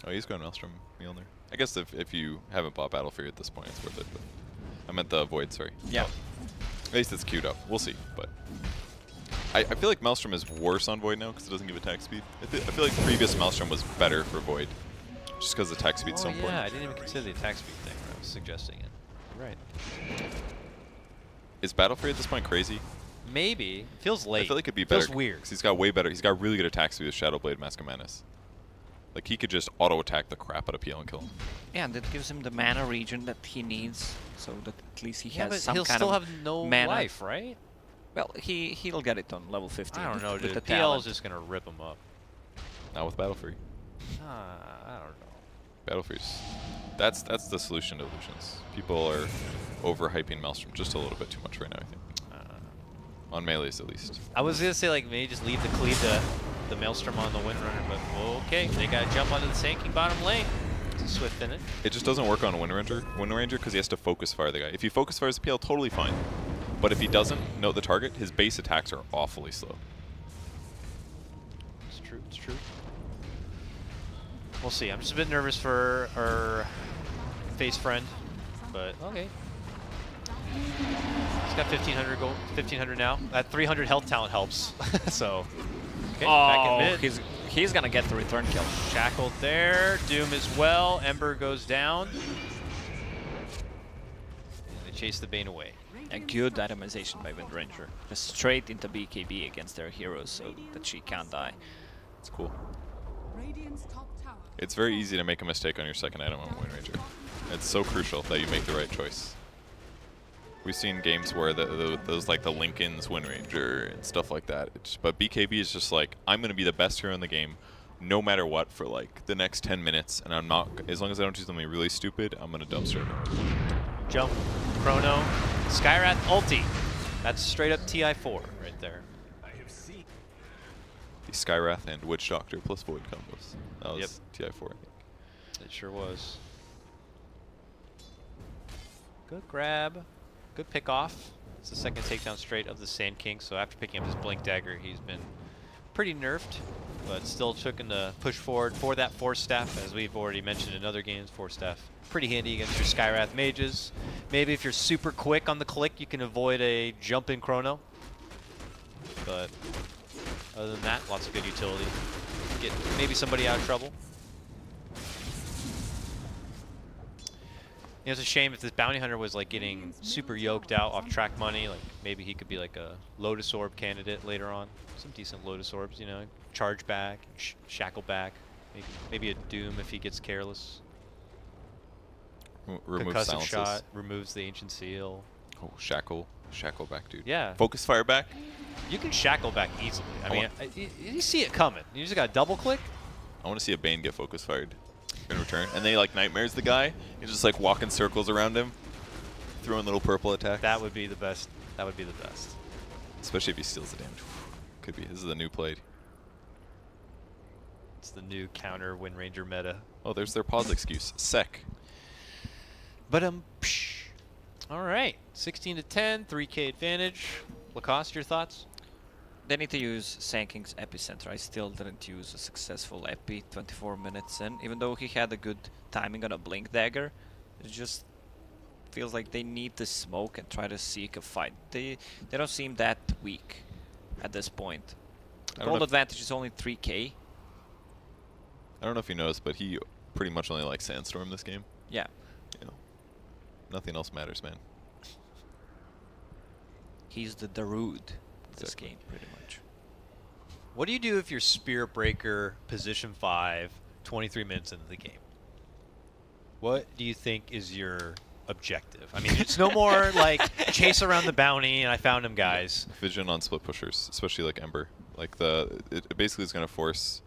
Oh, he's going Maelstrom Mjolnir. I guess if you haven't bought Battle Fury at this point, it's worth it. But I meant the Void, sorry. Yeah. At least it's queued up. We'll see. But I feel like Maelstrom is worse on Void now because it doesn't give attack speed. I feel like previous Maelstrom was better for Void, just because attack speed's so important. Yeah, I didn't even consider the attack speed thing when I was suggesting it. You're right. Is Battle Fury at this point crazy? Maybe. It feels late. I feel like it'd be better. Feels weird. Because he's got way better. He's got really good attack speed with Shadowblade Mask of Madness. Like, he could just auto-attack the crap out of PL and kill him. Yeah, and that gives him the mana regen that he needs, so that at least he Yeah, has but some he'll kind still of have no mana. life, right? Well, he'll get it on level 15. I don't know, with dude. the PL is talent. just gonna rip him up. Not with Battle Fury. I don't know. Battle Fury's... That's the solution to illusions. People are overhyping Maelstrom just a little bit too much right now, I think. On melees, at least. I was gonna say like maybe just leave the Maelstrom on the Windrunner, but okay, they gotta jump onto the sinking bottom lane. It's a Swift in it. It just doesn't work on a Wind Ranger because he has to focus fire the guy. If he focus fires the PL, totally fine. But if he doesn't note the target, his base attacks are awfully slow. It's true. It's true. We'll see. I'm just a bit nervous for our face friend, but okay. He's got 1,500 gold, 1,500 now. That 300 health talent helps. So, okay, back in mid. he's gonna get the return kill. Shackled there. Doom as well. Ember goes down. And they chase the Bane away. A good itemization by Wind Ranger. Just straight into BKB against their heroes so that she can't die. It's cool. Radiant's top tower. It's very easy to make a mistake on your second item on Wind Ranger. It's so crucial that you make the right choice. We've seen games where those like the Lincoln's Wind Ranger and stuff like that. But BKB is just like, I'm going to be the best hero in the game no matter what for like the next 10 minutes. And I'm not, as long as I don't do something really stupid, I'm going to dumpster it. Jump. Chrono. Skyrath ulti. That's straight up TI4 right there. The Skyrath and Witch Doctor plus Void combos. That was TI4, I think. It sure was. Good grab. Good pick off. It's the second takedown straight of the Sand King, so after picking up his Blink Dagger, he's been pretty nerfed, but still looking to push forward for that Force Staff, as we've already mentioned in other games. Force Staff, pretty handy against your Skyrath mages. Maybe if you're super quick on the click, you can avoid a jump in Chrono. But other than that, lots of good utility. Get maybe somebody out of trouble. You know, it's a shame if this bounty hunter was like getting super yoked out off track money. Like maybe he could be like a Lotus Orb candidate later on. Some decent Lotus Orbs, you know, charge back, shackle back. Maybe a Doom if he gets careless. Remove Concussive silences. shot, removes the Ancient Seal. Oh, shackle back, dude. Yeah. Focus fire back. You can shackle back easily. I mean, you see it coming. You just got to double click. I want to see a Bane get focus fired in return. And they like nightmares the guy. You just like walk in circles around him, throwing little purple attacks. That would be the best. That would be the best. Especially if he steals the damage. Could be. This is the new play. It's the new counter Wind Ranger meta. Oh, there's their pause excuse. Sec. But all right, 16 to 10, 3K advantage. Lacoste, your thoughts? They need to use Sand King's Epicenter. I still didn't use a successful Epi 24 minutes in. Even though he had a good timing on a Blink Dagger, it just feels like they need to smoke and try to seek a fight. They don't seem that weak at this point. Gold advantage is only 3K. I don't know if you noticed, but he pretty much only likes Sandstorm this game. Yeah. You know, nothing else matters, man. He's the Darude this Exactly. game, pretty much. What do you do if you're Spirit Breaker, position 5, 23 minutes into the game? What do you think is your objective? I mean, it's no more like chase around the bounty and I found him, guys. Vision on split pushers, especially like Ember. Like it basically is going to force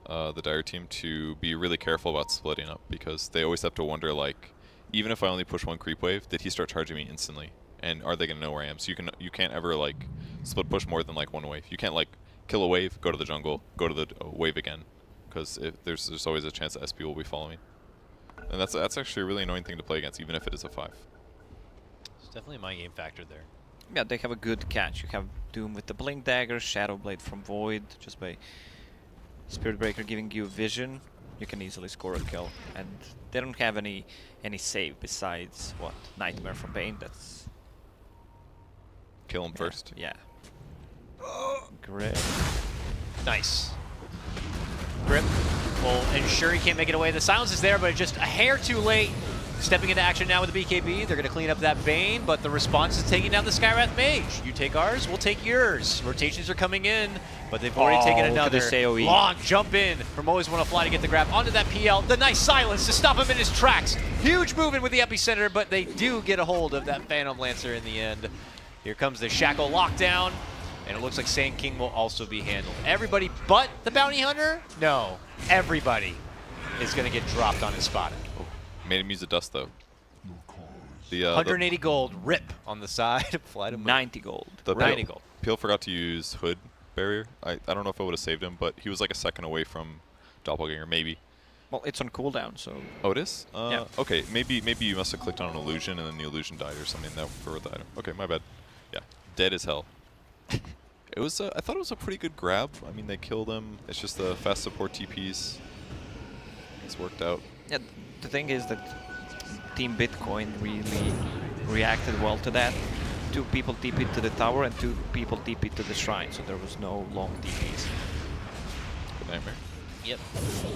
the Dire team to be really careful about splitting up, because they always have to wonder, like, even if I only push one creep wave, did he start charging me instantly? And are they going to know where I am? So you can't ever like split push more than like one wave. You can't like kill a wave, go to the jungle, go to the wave again, because there's always a chance that SP will be following. And that's actually a really annoying thing to play against, even if it is a 5. It's definitely my game factor there. Yeah, they have a good catch. You have Doom with the Blink Dagger, Shadow Blade from Void, just by Spirit Breaker giving you vision, you can easily score a kill. And they don't have any save besides, what, Nightmare from Bane. That's... Kill him first. Yeah. Great. Nice. Grip will ensure he can't make it away. The silence is there, but just a hair too late. Stepping into action now with the BKB. They're going to clean up that Bane, but the response is taking down the Skyrath Mage. You take ours, we'll take yours. Rotations are coming in, but they've already taken another AOE. long jump in from Always Want to Fly to get the grab onto that PL. The nice silence to stop him in his tracks. Huge movement with the Epicenter, but they do get a hold of that Phantom Lancer in the end. Here comes the Shackle lockdown, and it looks like Sand King will also be handled. Everybody but the Bounty Hunter? No, everybody is going to get dropped on ESPADA. Oh, made him use the dust though. The 180 gold rip on the side. FlyToMoon. 90 gold. The 90 gold. Peel forgot to use Hood barrier. I don't know if I would have saved him, but he was like a second away from Doppelganger, maybe. Well, it's on cooldown, so... Oh, it is? Yeah. Okay, maybe you must have clicked on an illusion and then the illusion died or something. That for the item. Okay, my bad. Yeah, dead as hell. It was. I thought it was a pretty good grab. I mean, they killed him. It's just the fast support TPs. It's worked out. Yeah, the thing is that Team Bitcoin really reacted well to that. 2 people TP'd to the tower and 2 people TP'd to the shrine, so there was no long TPs. Good nightmare. Yep.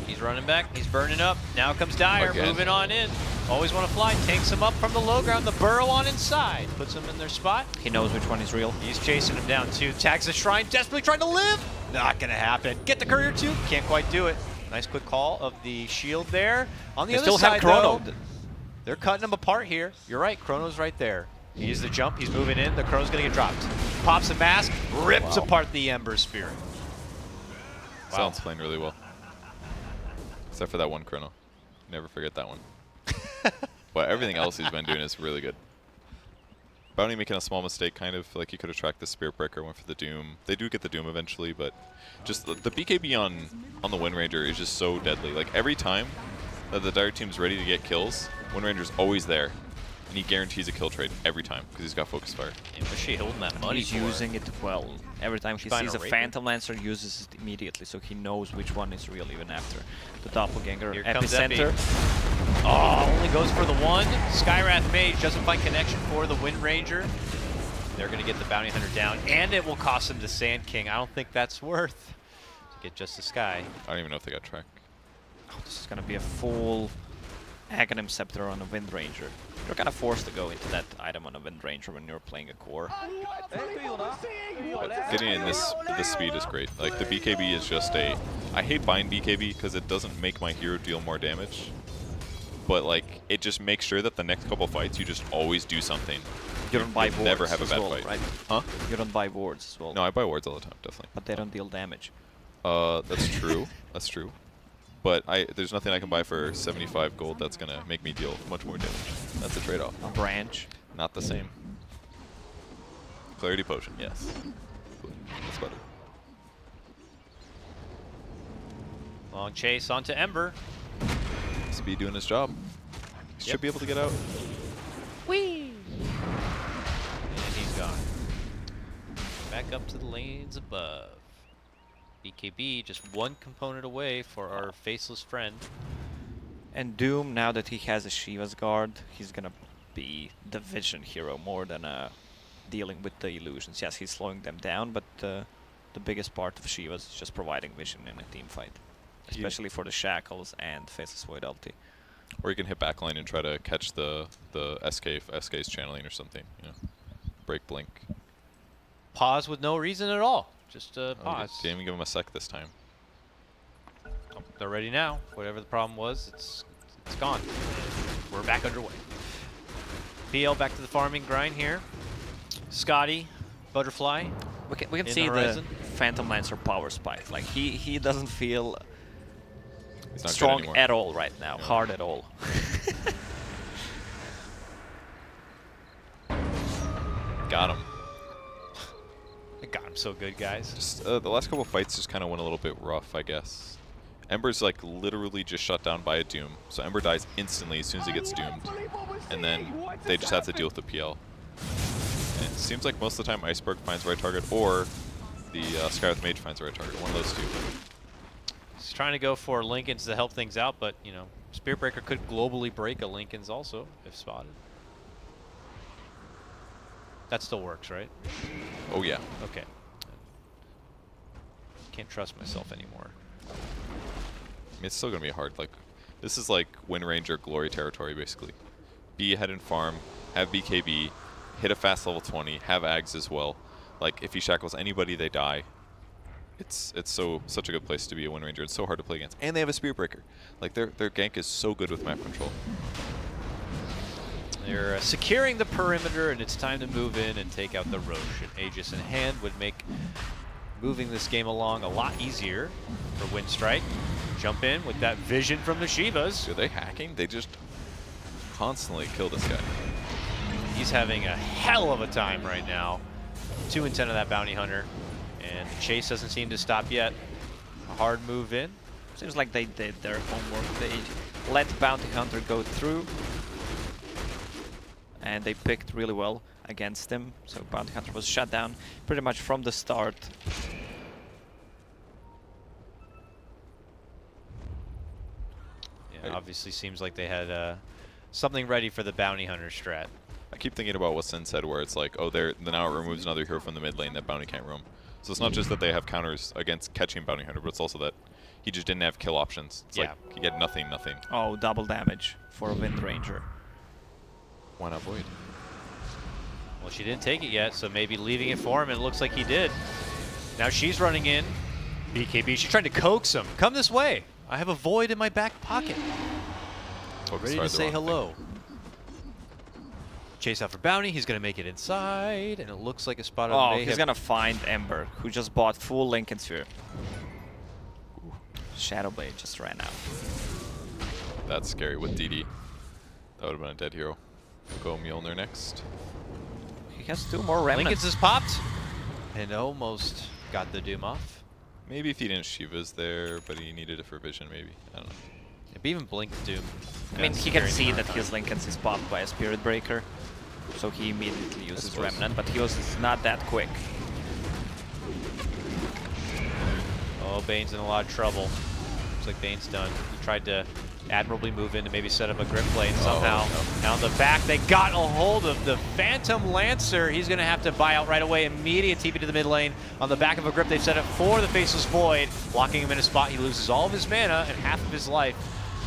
He's running back. He's burning up. Now comes Dire, Again. moving on in. Always want to fly. Takes him up from the low ground. The burrow on inside. Puts him in their spot. He knows which one is real. He's chasing him down too. Tags the shrine. Desperately trying to live. Not going to happen. Get the courier too. Can't quite do it. Nice quick call of the shield there. On the They other still side, have Chrono. though, they're cutting him apart here. You're right. Chrono's right there. He uses the jump. He's moving in. The Chrono's going to get dropped. Pops a mask. Rips apart the Ember Spirit. Wow. Sounds playing really well. Except for that one Chrono. Never forget that one. But everything else he's been doing is really good. Bounty making a small mistake, kind of like he could have tracked the Spirit Breaker, went for the Doom. They do get the Doom eventually, but just the BKB on the Wind Ranger is just so deadly. Like every time that the Dire team's ready to get kills, Wind Ranger's always there. And he guarantees a kill trade every time because he's got Focus Fire. Yeah, what's she holding that money He's for? using it well. Every time he Buying sees a a Rapier? Phantom Lancer, uses it immediately, so he knows which one is real even after. The Doppelganger Here comes Epicenter. Oh, only goes for the one. Skywrath Mage doesn't find connection for the Wind Ranger. They're going to get the Bounty Hunter down, and it will cost him the Sand King. I don't think that's worth to get just the Sky. I don't even know if they got track. Oh, this is going to be a full Aghanim Scepter on a Wind Ranger. You're kind of forced to go into that item on a Wind Ranger when you're playing a core. But getting in this speed is great. Like the BKB is just a. I hate buying BKB because it doesn't make my hero deal more damage. But like it just makes sure that the next couple fights you just always do something. You don't buy wards never have a as bad well, fight. right? Huh? You don't buy wards as well. No, I buy wards all the time, definitely. But they don't deal damage. That's true. That's true. But there's nothing I can buy for 75 gold that's gonna make me deal much more damage. That's a trade-off. A branch. Not the same. Clarity Potion, yes. That's better. Long chase onto Ember. Speed doing his job. He should be able to get out. Whee! And he's gone. Back up to the lanes above. BKB just one component away for our faceless friend. And Doom, now that he has a Shiva's Guard, he's gonna be the vision hero more than dealing with the illusions. Yes, he's slowing them down, but the biggest part of Shiva's is just providing vision in a team fight. Especially for the Shackles and Faceless Void ulti. Or you can hit backline and try to catch the SK if SK is channeling or something. You know, break blink. Pause with no reason at all. Just Oh, pause. didn't even give him a sec this time. Oh, they're ready now. Whatever the problem was, it's gone. We're back underway. PL back to the farming grind here. Scotty, Butterfly. We can In see the the horizon. Phantom Lancer power spike. Like he doesn't feel He's not good strong anymore. at all right now. Yeah. Hard at all. Got him. I got him so good, guys. Just the last couple fights just kind of went a little bit rough, I guess. Ember's like literally just shut down by a Doom, so Ember dies instantly as soon as he gets doomed, and then they just have to deal with the PL. And it seems like most of the time Iceberg finds the right target, or the Skywrath Mage finds the right target. One of those two. He's trying to go for Lincolns to help things out, but you know, Spirit Breaker could globally break a Lincolns also if spotted. That still works, right? Oh yeah. Okay. Can't trust myself anymore. I mean, it's still gonna be hard. Like, this is like Wind Ranger glory territory, basically. Be ahead in farm, have BKB, hit a fast level 20, have Ags as well. Like, if he shackles anybody, they die. It's such a good place to be a Wind Ranger. It's so hard to play against, and they have a Spirit Breaker. Like, their gank is so good with map control. They're securing the perimeter, and it's time to move in and take out the Roche. An Aegis in hand would make moving this game along a lot easier for Windstrike. Jump in with that vision from the Shivas. Are they hacking? They just constantly kill this guy. He's having a hell of a time right now. 2 and 10 of that Bounty Hunter. And the chase doesn't seem to stop yet. A hard move in. Seems like they did their homework. They let Bounty Hunter go through. And they picked really well against him. So Bounty Hunter was shut down pretty much from the start. Yeah, obviously seems like they had something ready for the Bounty Hunter strat. I keep thinking about what Sin said, where it's like, oh, now it removes another hero from the mid lane that Bounty can't roam. So it's not just that they have counters against catching Bounty Hunter, but it's also that He just didn't have kill options. It's like he had nothing. Oh, double damage for a Wind Ranger. Why not Void? Well, she didn't take it yet, so maybe leaving it for him, and it looks like he did. Now she's running in. BKB, she's trying to coax him. Come this way. I have a Void in my back pocket. Ready to say hello. Chase out for bounty. He's going to make it inside, and it looks like ESPADA may he's going to find Ember, who just bought full Lincoln Sphere. Shadowblade just ran out. That's scary with DD. That would have been a dead hero. We'll go Mjolnir next. He has 2 more remnants. Lincoln's has popped, and almost got the Doom off. Maybe if he didn't Shiva's there, but he needed it for vision, maybe. I don't know. If even Blink Doom. I mean, he can see that his Lincoln's is popped by a Spirit Breaker, so he immediately uses Remnant, but he was not that quick. Oh, Bane's in a lot of trouble. Looks like Bane's done. He tried to admirably move in to maybe set up a grip lane somehow. Now on the back, they got a hold of the Phantom Lancer. He's going to have to buy out right away. Immediate TP to the mid lane. On the back of a grip, they've set up for the Faceless Void, blocking him in a spot. He loses all of his mana and half of his life.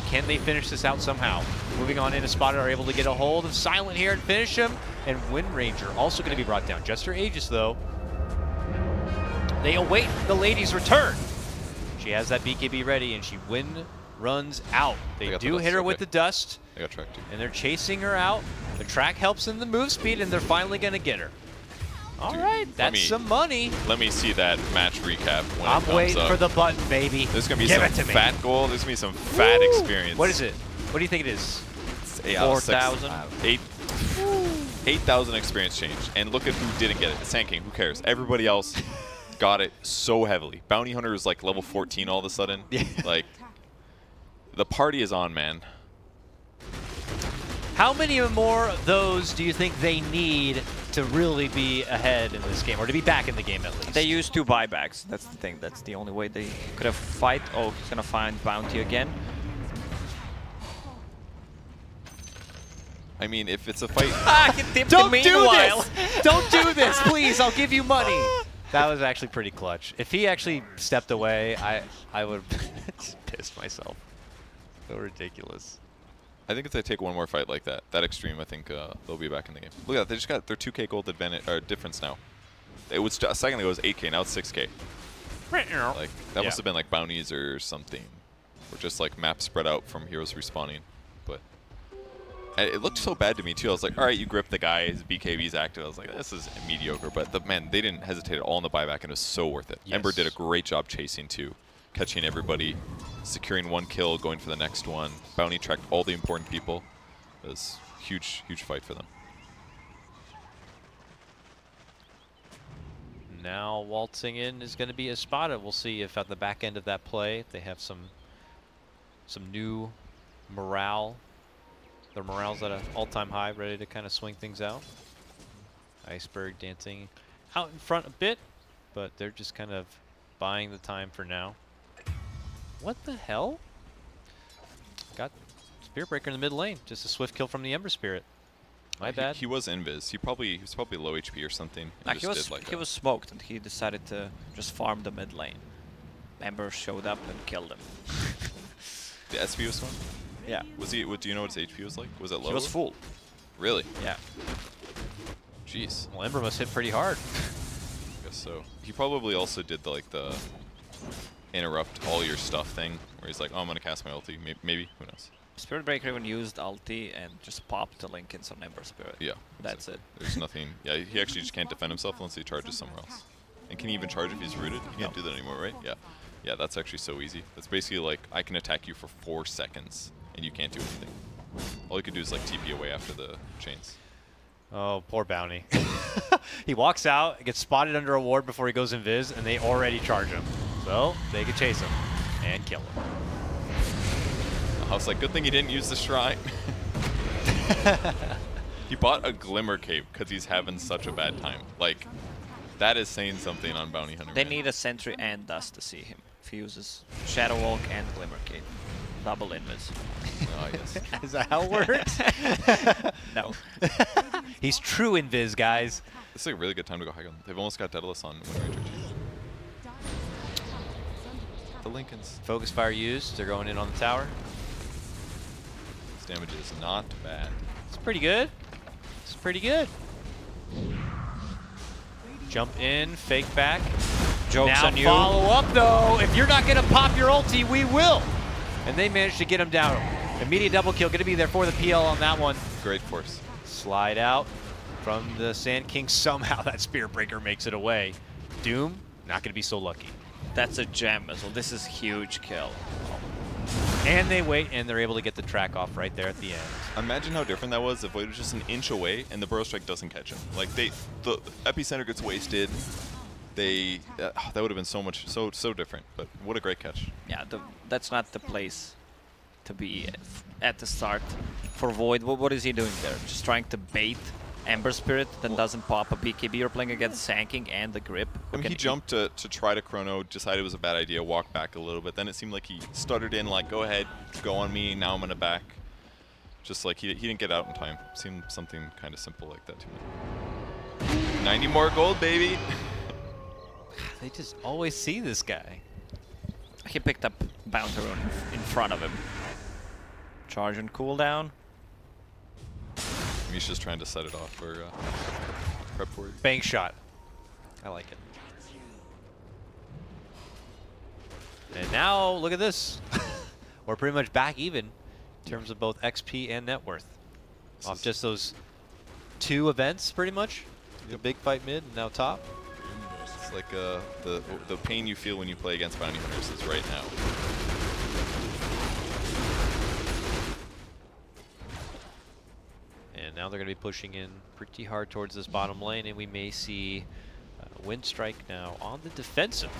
Can they finish this out somehow? Moving on in, ESPADA are able to get a hold of Silent here and finish him. And Wind Ranger also going to be brought down. Just her Aegis, though. They await the lady's return. She has that BKB ready, and she runs out. They do hit her with the dust. They got tracked too. And they're chasing her out. The track helps in the move speed, and they're finally going to get her. All right, that's some money. Let me see that match recap when I'm it comes waiting up. for the button, baby. There's going to be some fat gold. There's going to be some fat experience. What is it? What do you think it is? 4,000. 8,000 experience change. And look at who didn't get it. Sand King, who cares? Everybody else got it so heavily. Bounty Hunter is like level 14 all of a sudden. Yeah. Like, the party is on, man. How many more of those do you think they need to really be ahead in this game, or to be back in the game at least? They use 2 buybacks. That's the thing. That's the only way they could have fight. Oh, he's gonna find Bounty again. I mean, if it's a fight... Don't do this! Don't do this, please! I'll give you money! That was actually pretty clutch. If he actually stepped away, I would have pissed myself. So ridiculous. I think if they take one more fight like that extreme, I think they'll be back in the game. Look at that, they just got their 2K gold advantage or difference now. It was a second ago it was 8K, now it's 6K. Like that must have been like bounties or something, or just like maps spread out from heroes respawning. But it looked so bad to me too. I was like, all right, you grip the guy, his BKB's active. I was like, this is mediocre. But man, they didn't hesitate at all in the buyback, and it was so worth it. Yes. Ember did a great job chasing too, catching everybody, securing 1 kill, going for the next one. Bounty tracked all the important people. It was a huge, huge fight for them. Now waltzing in is going to be ESPADA. We'll see if at the back end of that play they have some new morale. Their morale's at an all-time high, ready to kind of swing things out. Iceberg dancing out in front a bit, but they're just kind of buying the time for now. What the hell? Got Spirit Breaker in the mid lane. Just a swift kill from the Ember Spirit. My bad. He was invis. He was probably low HP or something. He was smoked, and he decided to just farm the mid lane. Ember showed up and killed him. The SP was one? Yeah. Was he? Do you know what his HP was like? Was it low? He was full. Really? Yeah. Jeez. Well, Ember must hit pretty hard. I guess so. He probably also did the interrupt all your stuff thing, where he's like, oh, I'm gonna cast my ulti. Maybe. Who knows? Spirit Breaker even used ulti and just popped the Lincolns on Ember Spirit. Yeah. That's it. There's nothing. Yeah, he actually just can't defend himself unless he charges somewhere else. And can he even charge if he's rooted? He can't do that anymore, right? Yeah. Yeah, that's actually so easy. That's basically like, I can attack you for 4 seconds, and you can't do anything. All you can do is like TP away after the chains. Oh, poor Bounty. He walks out, gets spotted under a ward before he goes invis, and they already charge him. So they can chase him and kill him. I was like, good thing he didn't use the shrine. He bought a Glimmer Cape because he's having such a bad time. Like, that is saying something on Bounty Hunter. They need a Sentry and Dust to see him. If he uses Shadow Walk and Glimmer Cape. Double invis. Oh, yes. Is that how it works? No. He's true invis, guys. This is like a really good time to go high ground. They've almost got Daedalus on Wind Ranger. the Lincolns. Focus fire used. They're going in on the tower. This damage is not bad. It's pretty good. It's pretty good. Jump in, fake back. Joke's Now on you. follow up though. If you're not gonna pop your ulti, we will. And they managed to get him down. Immediate double kill, gonna be there for the PL on that one. Great force. Slide out from the Sand King. Somehow that Spirit Breaker makes it away. Doom, not gonna be so lucky. That's a gem missile. This is huge kill. And they wait, and they're able to get the track off right there at the end. Imagine how different that was if Void was just an inch away and the Burrow Strike doesn't catch him. Like the epicenter gets wasted. That would have been so different. But what a great catch. Yeah, that's not the place to be at the start for Void. What is he doing there? Just trying to bait Ember Spirit that doesn't pop a BKB. You're playing against Sanking and the Grip. I mean, he jumped to try to chrono, decided it was a bad idea, walked back a little bit. Then it seemed like he stuttered in, like, go ahead, go on me, now I'm going to back. Just like he didn't get out in time. Seemed something kind of simple like that to me. 90 more gold, baby. They just always see this guy. He picked up Bounty Rune in front of him. Charge and cooldown. Misha's trying to set it off for prep for you. Bank shot. I like it. And now, look at this. We're pretty much back even in terms of both XP and net worth. Off just those 2 events, pretty much. The big fight mid, and now top. It's like the pain you feel when you play against bounty hunters is right now. And now they're going to be pushing in pretty hard towards this bottom lane, and we may see Windstrike now on the defensive.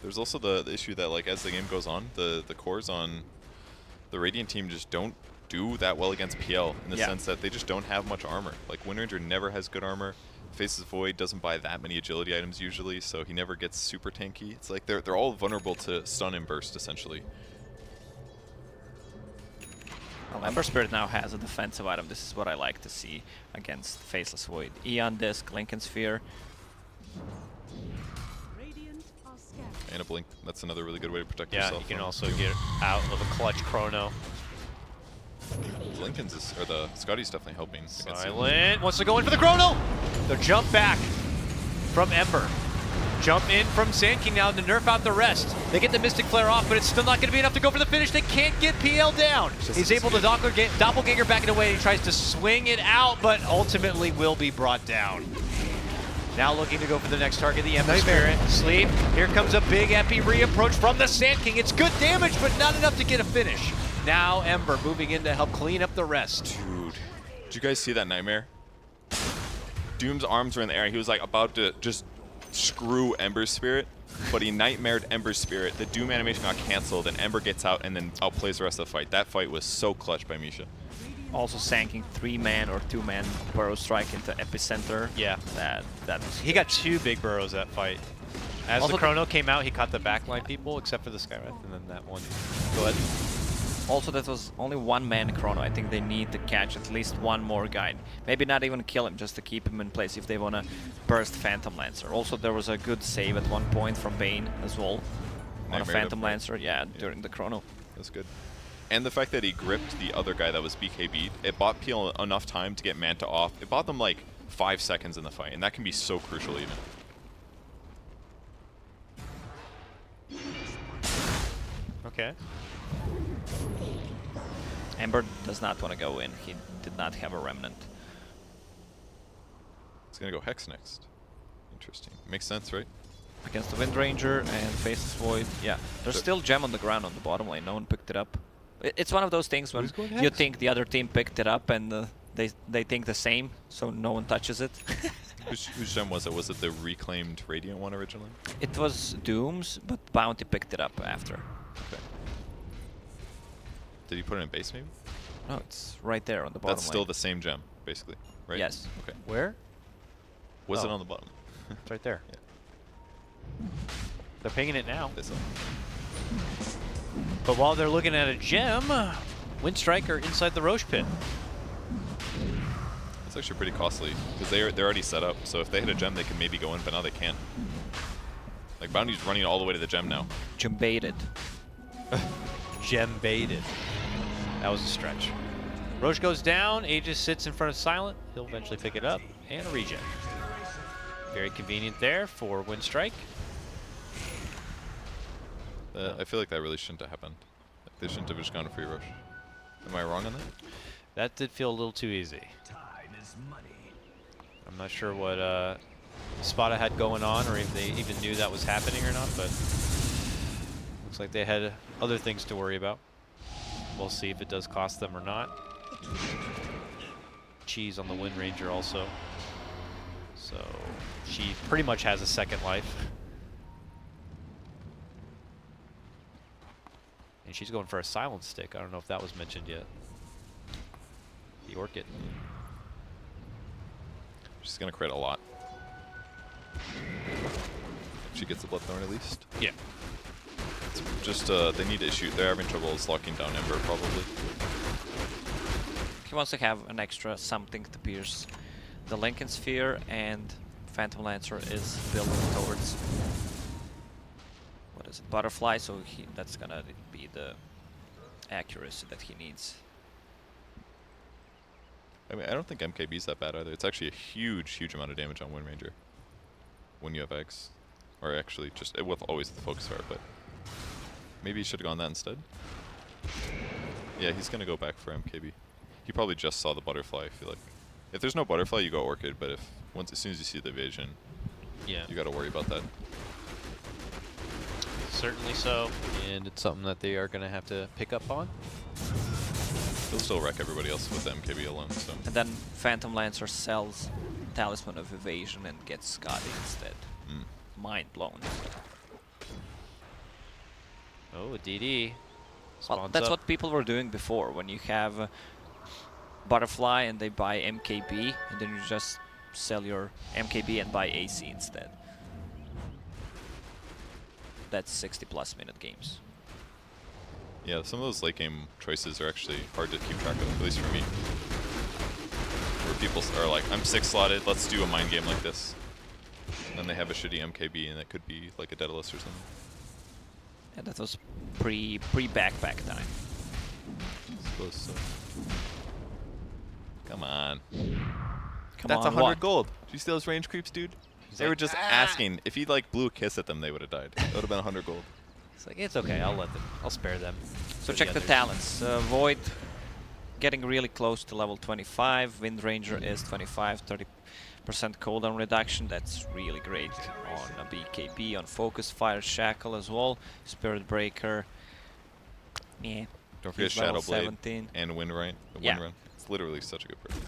There's also the issue that, like, as the game goes on, the cores on the Radiant team just don't do that well against PL in the sense that they just don't have much armor. Like, Wind Ranger never has good armor. Faces Void doesn't buy that many agility items usually, so he never gets super tanky. It's like they're all vulnerable to stun and burst, essentially. Well, Ember Spirit now has a defensive item. This is what I like to see against Faceless Void. Eon Disc, Lincoln Sphere. Radiant are scared. And a blink. That's another really good way to protect Yeah, yourself. you can also get out of a clutch chrono. Lincoln's is, or the Scotty's definitely helping. against him. Silent wants to go in for the chrono. The jump back from Ember. Jump in from Sand King now to nerf out the rest. They get the Mystic Flare off, but it's still not going to be enough to go for the finish. They can't get PL down. He's able to doppelganger back it away. He tries to swing it out, but ultimately will be brought down. Now looking to go for the next target, the Ember Spirit. Sleep. Here comes a big epi reapproach from the Sand King. It's good damage, but not enough to get a finish. Now Ember moving in to help clean up the rest. Dude, did you guys see that nightmare? Doom's arms were in the air. He was like about to just screw Ember Spirit, but he nightmared Ember Spirit. The Doom animation got canceled, and Ember gets out and then outplays the rest of the fight. That fight was so clutch by Misha. Also Sanking 3-man or 2-man Burrow Strike into Epicenter. Yeah. That was He got 2 big burrows that fight. As Also the chrono came out, he caught the backline people, except for the Skywrath, and then that one. Go ahead. Also, that was only 1-man chrono. I think they need to catch at least one more guy. Maybe not even kill him, just to keep him in place if they want to burst Phantom Lancer. Also, there was a good save at one point from Bane as well. On a Phantom Lancer, during the chrono. That's good. And the fact that he gripped the other guy that was BKB'd, it bought PL enough time to get Manta off. It bought them like 5 seconds in the fight, and that can be so crucial even. Okay. Ember does not want to go in. He did not have a Remnant. He's going to go Hex next. Interesting. Makes sense, right? Against the Wind Ranger and Faceless Void. Yeah, there's still gem on the ground on the bottom lane. No one picked it up. It's one of those things when you think the other team picked it up and they think the same, so no one touches it. Whose gem was it? Was it the reclaimed Radiant one originally? It was Doom's, but Bounty picked it up after. Okay. Did he put it in base maybe? No, it's right there on the bottom That's still lane. the same gem, basically, right? Yes. Okay. Where? Was it Oh. on the bottom? It's right there. Yeah. They're pinging it now. This But while they're looking at a gem, Windstriker inside the Roche pit. It's actually pretty costly because they're already set up. So if they hit a gem, they can maybe go in, but now they can't. Like, Bounty's running all the way to the gem now. Gem baited. Gem baited. That was a stretch. Roche goes down. Aegis sits in front of Silent. He'll eventually pick it up. And a reject. Very convenient there for Windstrike. I feel like that really shouldn't have happened. They shouldn't have just gone to free Roche. Am I wrong on that? That did feel a little too easy. I'm not sure what ESPADA had going on, or if they even knew that was happening or not, but looks like they had other things to worry about. We'll see if it does cost them or not. Cheese on the Wind Ranger also. So she pretty much has a second life. And she's going for a silent stick. I don't know if that was mentioned yet. The Orchid. She's going to crit a lot. She gets the Bloodthorn at least. Yeah. It's just, they need to shoot. They're having trouble locking down Ember, probably. He wants to have an extra something to pierce the Lincoln Sphere, and Phantom Lancer is building towards, what is it, Butterfly, so that's gonna be the accuracy that he needs. I mean, I don't think MKB's that bad either. It's actually a huge, huge amount of damage on Wind Ranger when you have X. Or actually, just, it was always the focus fire, but maybe he should have gone that instead. Yeah, he's going to go back for MKB. He probably just saw the Butterfly, I feel like. If there's no Butterfly, you go Orchid, but if as soon as you see the evasion, Yeah. you got to worry about that. Certainly so. And it's something that they are going to have to pick up on. He'll still wreck everybody else with MKB alone, so. And then Phantom Lancer sells Talisman of Evasion and gets Scotty instead. Mind blown. Oh, a DD. Well, Spawns that's up. what people were doing before, when you have Butterfly and they buy MKB, and then you just sell your MKB and buy AC instead. That's 60+ minute games. Yeah, some of those late game choices are actually hard to keep track of, at least for me. Where people are like, I'm 6 slotted, let's do a mind game like this. And then they have a shitty MKB and that could be like a Daedalus or something. And that was pre-backpack time. I suppose so. Come on. Come That's on, 100 what? gold. Did you see those range creeps, dude? They were just asking. If he like blew a kiss at them, they would have died. That would have been 100 gold. It's like, it's okay, I'll spare them. So for check the others. talents. Void getting really close to level 25. Wind Ranger is 25, 30% cooldown reduction. That's really great on a BKB, on Focus Fire, Shackle as well. Spirit Breaker. Yeah. Don't forget He's level Shadow Blade 17. and Wind Run. Yeah. It's literally such a good perk.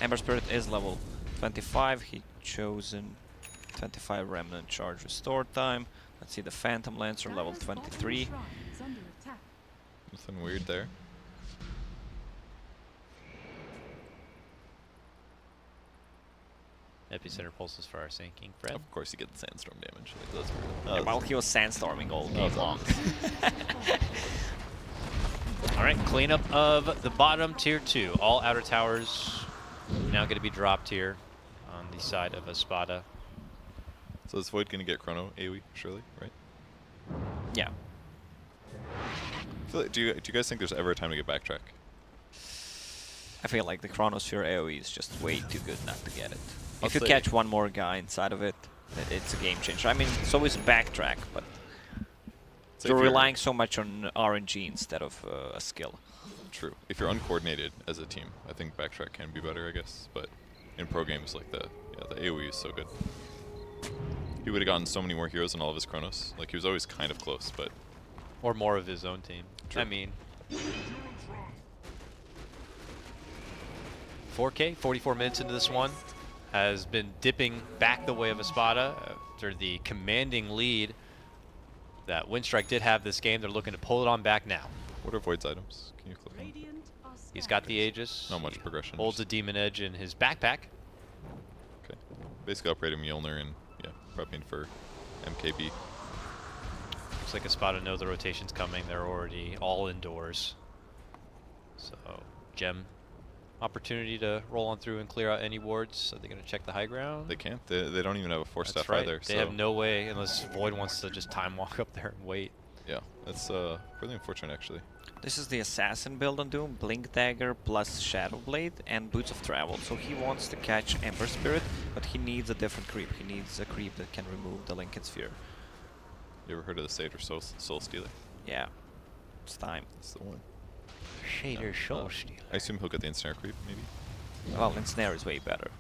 Ember Spirit is level 25. He chosen 25 Remnant Charge Restore time. Let's see the Phantom Lancer level 23. Nothing weird there. Epicenter pulses for our sinking Fred. Of course, you get the sandstorm damage. Like, that's Yeah, weird. well, he was sandstorming all game long. All right, cleanup of the bottom tier 2. All outer towers now going to be dropped here on the side of ESPADA. So is Void going to get Chrono AoE, surely, right? Yeah. I feel like, do you guys think there's ever a time to get backtrack? I feel like the Chronosphere AoE is just way too good not to get it. I'll If you say- catch one more guy inside of it, it's a game changer. I mean, it's always backtrack, but So you're if relying so much on RNG instead of a skill. True. If you're uncoordinated as a team, I think backtrack can be better, I guess. But in pro games, like the AoE is so good. He would have gotten so many more heroes in all of his Chronos. Like, he was always kind of close, but Or more of his own team. True. I mean, 4K, 44 minutes into this one, has been dipping back the way of ESPADA after the commanding lead that Windstrike did have this game. They're looking to pull it on back now. what are Void's items? Can you click on? He's got the Aegis. Not much progression. Holds a just- Demon Edge in his backpack. Okay. Basically upgraded Mjolnir and, yeah, prepping for MKB. Looks like ESPADA know the rotation's coming. They're already all indoors. So, Gem opportunity to roll on through and clear out any wards. Are they going to check the high ground? They can't. They don't even have a 4-step That's right. either. They have no way unless Void wants to just time walk up there and wait. Yeah, that's really unfortunate actually. This is the Assassin build on Doom, Blink Dagger plus Shadow Blade and Boots of Travel. So he wants to catch Ember Spirit, but he needs a different creep. He needs a creep that can remove the Lincoln Sphere. You ever heard of the Seder Soul Stealer? Yeah, it's time. That's the one. Shader Soul Stealer. I assume he'll get the Ensnare creep, maybe? Well, Ensnare is way better.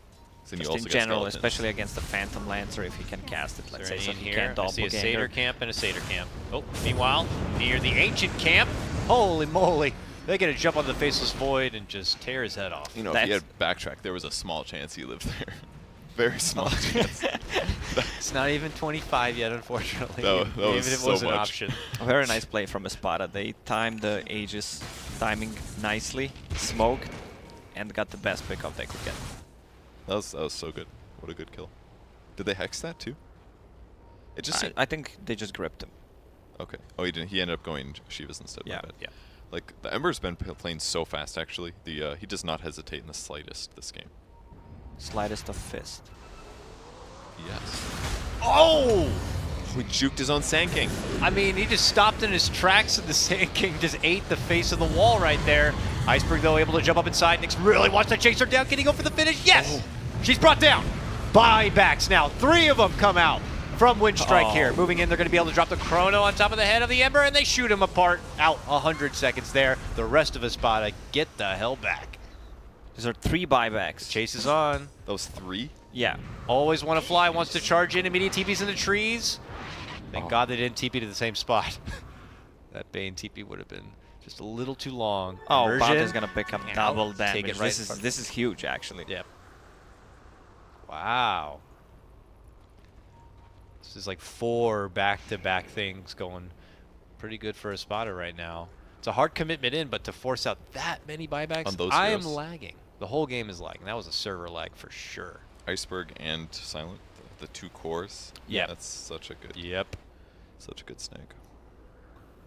Then you Just also in get general, skeletons. especially against the Phantom Lancer, if he can cast it, let's say, so in he here? can't I see a Seder doppelganger. camp and a Seder camp. Oh, meanwhile, near the Ancient camp, holy moly, they get to jump on the Faceless Void and just tear his head off. You know, if he had backtracked, there was a small chance he lived there. Very small chance. It's not even 25 yet, unfortunately. That was even if it so was an much. option. A very nice play from ESPADA. They timed the Aegis timing nicely, smoked, and got the best pickup they could get. That was so good. What a good kill. Did they hex that too? It just I think they just gripped him. okay. Oh, he didn't. He ended up going Shivas instead. Yeah, my bad. yeah. Like the Ember's been playing so fast. Actually, he does not hesitate in the slightest this game. Slightest of fist. Yes. Oh! He juked his own Sand King. I mean, he just stopped in his tracks and the Sand King just ate the face of the wall right there. Iceberg, though, able to jump up inside. Nyx really wants to chase her down. Can he go for the finish? Yes! She's brought down. Buybacks now. 3 of them come out from Windstrike here. Moving in, they're going to be able to drop the Chrono on top of the head of the Ember, and they shoot him apart. Out 100 seconds there. The rest of ESPADA get the hell back. These are 3 buybacks. Chase is on. Those 3. Yeah. Always want to fly, wants to charge in. Immediate TP's in the trees. Thank God they didn't TP to the same spot. That Bane TP would have been just a little too long. Oh, Immersion. Bot is gonna pick up And double out. damage. Take it right This is huge, actually. Yep. Wow. This is like 4 back-to-back things going pretty good for ESPADA right now. It's a hard commitment in, but to force out that many buybacks, On those I am heroes. lagging. The whole game is lagging. That was a server lag for sure. Iceberg and Silent, the 2 cores. Yep. That's such a good. Yep. Such a good snag.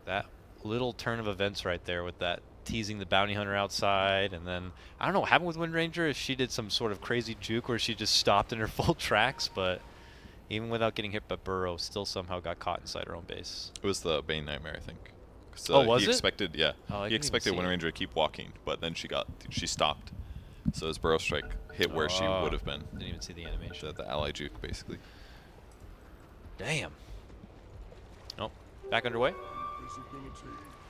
That little turn of events right there with that teasing the bounty hunter outside, and then I don't know what happened with Wind Ranger, if she did some sort of crazy juke where she just stopped in her full tracks, but even without getting hit by Burrow, still somehow got caught inside her own base. It was the Bane Nightmare, I think. Oh, was he it? expected, yeah. Oh, I He didn't even expected see Wind it. Ranger to keep walking, but then she stopped. So his Burrow Strike hit where she Oh, would have been. Didn't even see the animation. The ally juke, basically. Damn. Oh, back underway.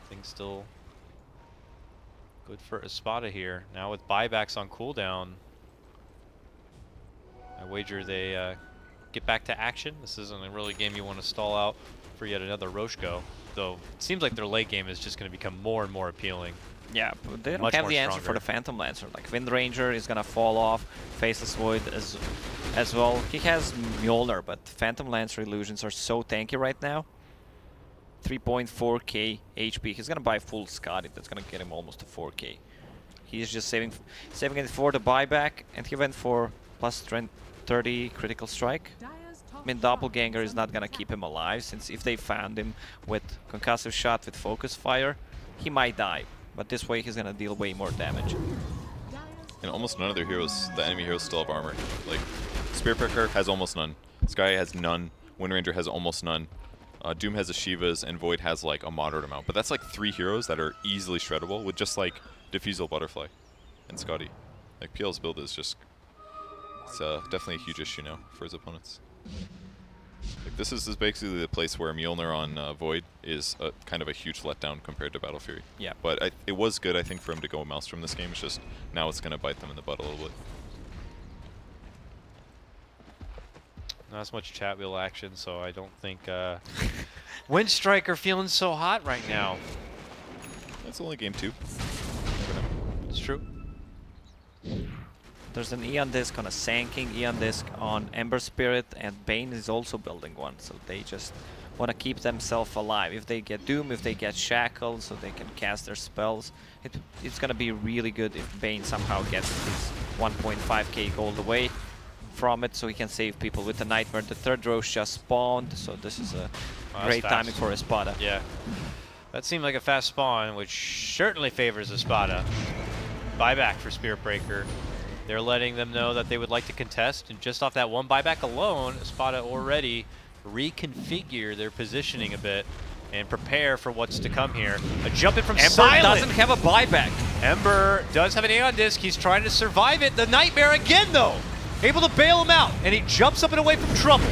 Things still good for ESPADA here. Now with buybacks on cooldown, I wager they get back to action. This isn't a really game you want to stall out for yet another Roche go. Though it seems like their late game is just going to become more and more appealing. Yeah, but they don't Much have more the answer for stronger. the Phantom Lancer. Like, Wind Ranger is gonna fall off, Faceless Void as well. He has Mjolnir, but Phantom Lancer illusions are so tanky right now. 3.4k HP. He's gonna buy full Scotty. That's gonna get him almost to 4k. He's just saving it for the buyback, and he went for plus 30 critical strike. I mean, Doppelganger is not gonna keep him alive, since if they found him with concussive shot with focus fire, he might die. But this way, he's gonna deal way more damage. And almost none of their heroes, the enemy heroes, still have armor. Like, Spearpicker has almost none. Sky has none. Wind Ranger has almost none. Doom has a Shivas, and Void has like a moderate amount. But that's like 3 heroes that are easily shreddable with just like Diffusal Butterfly and Scotty. Like, PL's build is just, it's definitely a huge issue now for his opponents. Like, this is basically the place where Mjolnir on Void is kind of a huge letdown compared to Battle Fury. Yeah. But it was good, I think, for him to go Maelstrom this game. It's just now it's going to bite them in the butt a little bit. Not as much chat wheel action, so I don't think Windstrike are feeling so hot right now. That's only game 2. It's true. There's an Eon Disc on a Sand King, Eon Disc on Ember Spirit, and Bane is also building one, so they just want to keep themselves alive. If they get Doom, if they get Shackle, so they can cast their spells, it's going to be really good if Bane somehow gets his 1.5k gold away from it, so he can save people with the Nightmare. The 3rd Roche just spawned, so this is a great timing for ESPADA. Yeah. That seemed like a fast spawn, which certainly favors ESPADA. Buyback for Spirit Breaker. They're letting them know that they would like to contest, and just off that one buyback alone, ESPADA already reconfigure their positioning a bit and prepare for what's to come here. A jump in from Ember Silent. doesn't have a buyback. Ember does have an Aeon Disc. He's trying to survive it. The Nightmare again, though, able to bail him out, and he jumps up and away from trouble.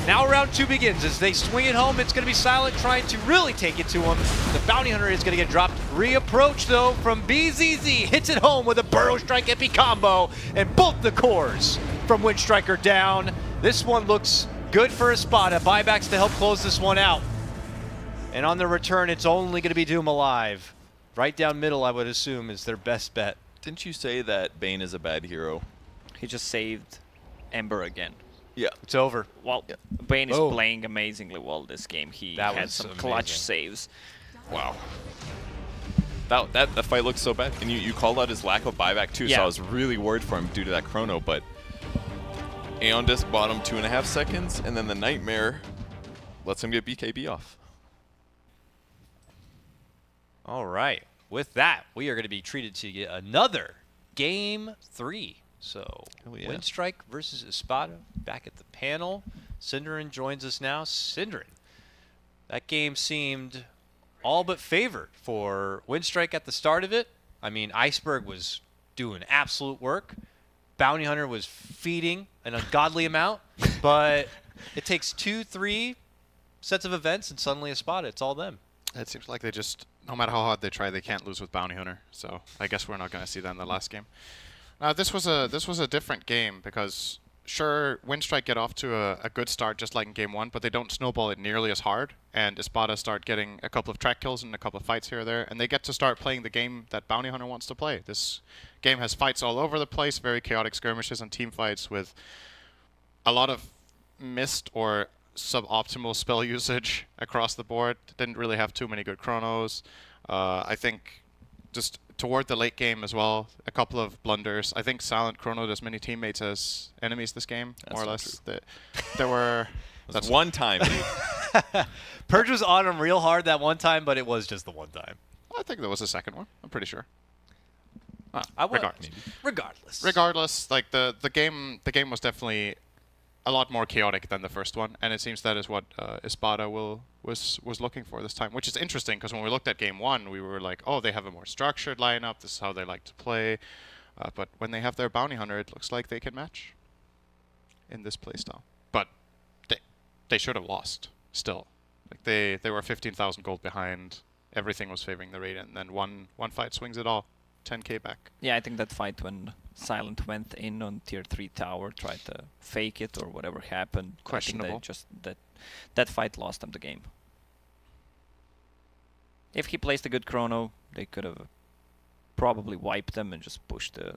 Now round 2 begins. As they swing it home, it's going to be Silent trying to really take it to him. The Bounty Hunter is going to get dropped. Reapproach, though, from BZZ. Hits it home with a Burrow Strike Epi combo, and both the cores from Windstriker down. This one looks good for ESPADA. Buybacks to help close this one out. And on the return, it's only going to be Doom alive. Right down middle, I would assume, is their best bet. Didn't you say that Bane is a bad hero? He just saved Ember again. Yeah. It's over. Well, Bane is Oh. playing amazingly well this game. He That had was some amazing. clutch saves. Wow. That fight looked so bad. And you called out his lack of buyback too, Yeah. so I was really worried for him due to that chrono, but Aeon Disc bought him 2.5 seconds, and then the Nightmare lets him get BKB off. All right. With that, we are going to be treated to get another Game 3. So, Hell yeah. Windstrike versus ESPADA back at the panel. syndereN joins us now. syndereN, that game seemed all but favored for Windstrike at the start of it. I mean, Iceberg was doing absolute work. Bounty Hunter was feeding an ungodly amount. But it takes 2-3 sets of events, and suddenly ESPADA, it's all them. It seems like they just, no matter how hard they try, they can't lose with Bounty Hunter. So I guess we're not going to see that in the last game. This was a different game because sure, Windstrike get off to a good start just like in game 1, but they don't snowball it nearly as hard. And ESPADA start getting a couple of track kills and a couple of fights here or there, and they get to start playing the game that Bounty Hunter wants to play. This game has fights all over the place, very chaotic skirmishes and team fights with a lot of missed or suboptimal spell usage across the board. Didn't really have too many good chronos. I think just toward the late game as well, a couple of blunders. I think Silent chronoed as many teammates as enemies this game, That's more or not less. There were... That's one time, dude. Purge was on him real hard that one time, but it was just the one time. I think there was a second one. I'm pretty sure. I would, Regardless. regardless. Regardless, like the game was definitely a lot more chaotic than the first one, and it seems that is what ESPADA was looking for this time, which is interesting because when we looked at game 1, we were like, oh, they have a more structured lineup. This is how they like to play. But when they have their Bounty Hunter, it looks like they can match in this playstyle. But they should have lost still. Like they were 15,000 gold behind. Everything was favoring the Radiant, and then one fight swings it all. 10k back. Yeah, I think that fight when Silent went in on tier 3 tower, tried to fake it or whatever happened. Questionable. I think they just that fight lost them the game. If he placed a good chrono, they could have probably wiped them and just pushed the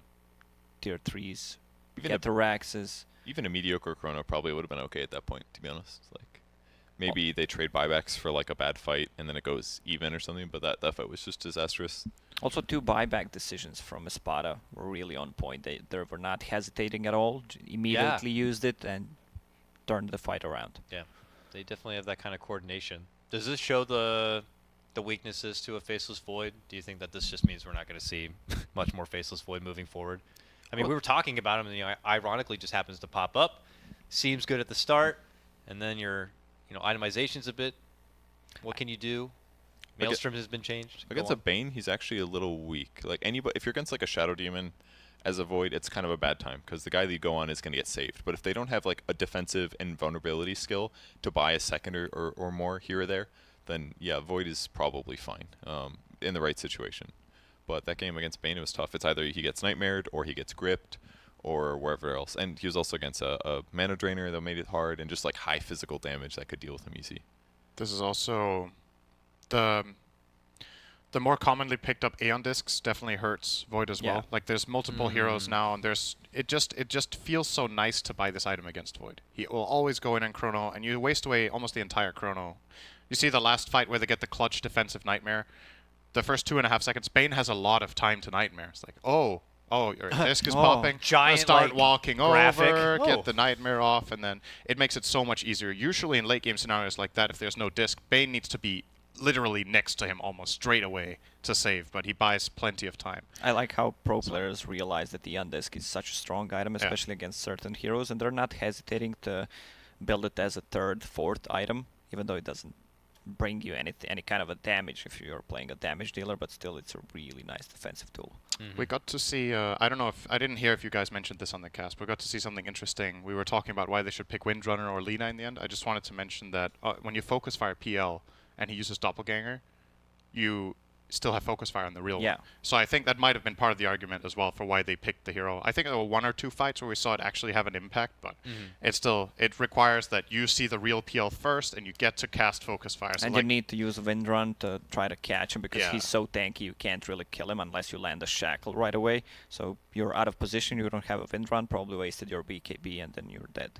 tier 3s, get the Raxes. Even a mediocre chrono probably would have been okay at that point, to be honest. Like, maybe they trade buybacks for like a bad fight and then it goes even or something, but that fight was just disastrous. Also, 2 buyback decisions from ESPADA were really on point. They were not hesitating at all, immediately used it and turned the fight around. Yeah, they definitely have that kind of coordination. Does this show the weaknesses to a Faceless Void? Do you think that this just means we're not going to see much more Faceless Void moving forward? I mean, we were talking about him, and ironically just happens to pop up. Seems good at the start, and then your itemization's a bit. What can you do? Maelstrom has been changed. Against a Bane, he's actually a little weak. Like anybody, if you're against like a Shadow Demon as a Void, it's kind of a bad time because the guy that you go on is going to get saved. But if they don't have like a defensive and vulnerability skill to buy a second or more here or there, then yeah, Void is probably fine in the right situation. But that game against Bane, it was tough. It's either he gets nightmared or he gets gripped or wherever else. And he was also against a mana drainer that made it hard and just like high physical damage that could deal with him easy. This is also the more commonly picked up Aeon discs definitely hurts Void as well. Like there's multiple heroes now, and it just feels so nice to buy this item against Void. He will always go in and chrono, and you waste away almost the entire chrono. You see the last fight where they get the clutch defensive nightmare. The first 2.5 seconds, Bane has a lot of time to nightmare. It's like, oh, your disc is popping. Giant, start like, walking graphic. over, get the nightmare off, and then it makes it so much easier. Usually in late game scenarios like that, if there's no disc, Bane needs to be literally next to him almost straight away to save, but he buys plenty of time. I like how pro players realize that the Undisk is such a strong item, especially against certain heroes, and they're not hesitating to build it as a third, fourth item, even though it doesn't bring you any kind of a damage if you're playing a damage dealer, but still it's a really nice defensive tool. We got to see, I don't know if, I didn't hear if you guys mentioned this on the cast, but we got to see something interesting. We were talking about why they should pick Windrunner or Lina in the end. I just wanted to mention that when you focus fire PL and he uses Doppelganger, you still have focus fire on the real one. So I think that might have been part of the argument as well for why they picked the hero. I think there were 1 or 2 fights where we saw it actually have an impact, but it's still, it requires that you see the real PL first and you get to cast focus fire. So and like you need to use a Windrun to try to catch him because he's so tanky you can't really kill him unless you land a shackle right away. So you're out of position, you don't have a Windrun, probably wasted your BKB and then you're dead.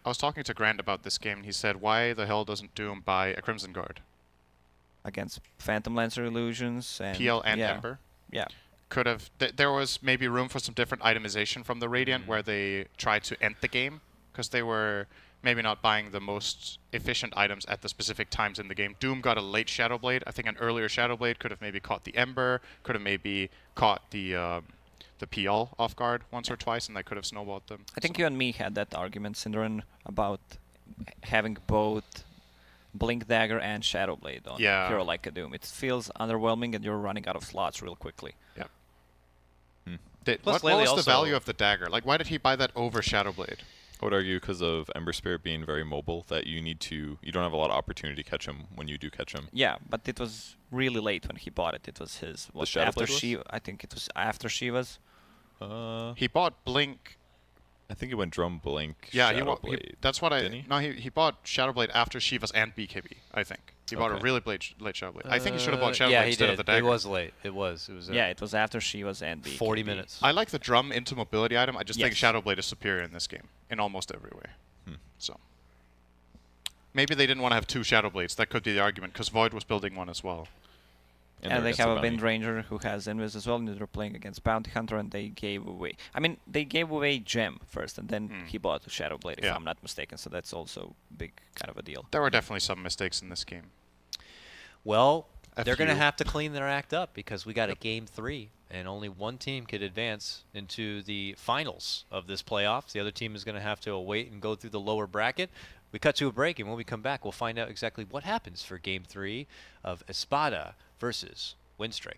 I was talking to Grant about this game and he said, why the hell doesn't Doom buy a Crimson Guard? Against Phantom Lancer illusions and PL and Ember. Could have. There was maybe room for some different itemization from the Radiant where they tried to end the game because they were maybe not buying the most efficient items at the specific times in the game. Doom got a late Shadow Blade. I think an earlier Shadow Blade could have maybe caught the Ember, could have maybe caught the PL off guard once or twice, and they could have snowballed them. I think you and me had that argument, syndereN, about having both Blink Dagger and Shadow Blade on a hero like a Doom. It feels underwhelming and you're running out of slots real quickly. What was the value of the dagger? Like, why did he buy that over Shadow Blade? I would argue because of Ember Spirit being very mobile that you don't have a lot of opportunity to catch him when you do catch him. Yeah, but it was really late when he bought it. It was his after Shiva. I think it was after Shiva's. He bought Blink. I think he went Drum Blink. Yeah, Shadowblade. that's what he bought Shadow Blade after Shiva's and BKB. I think he bought a really late Shadow Blade. I think he should have bought Shadow Blade instead of the dagger. It was late. It was. It was after Shiva's and BKB. 40 minutes. I like the drum into mobility item. I just think Shadow Blade is superior in this game in almost every way. So maybe they didn't want to have 2 Shadow Blades. That could be the argument because Void was building one as well. And they have a Wind Ranger who has Invis as well, and they're playing against Bounty Hunter, and they gave away... I mean, they gave away Gem first, and then he bought a Shadow Blade, if I'm not mistaken, so that's also big kind of a deal. There were definitely some mistakes in this game. Well, they're going to have to clean their act up, because we got a Game 3, and only one team could advance into the finals of this playoff. The other team is going to have to wait and go through the lower bracket. We cut to a break, and when we come back, we'll find out exactly what happens for Game 3 of ESPADA versus Windstreak.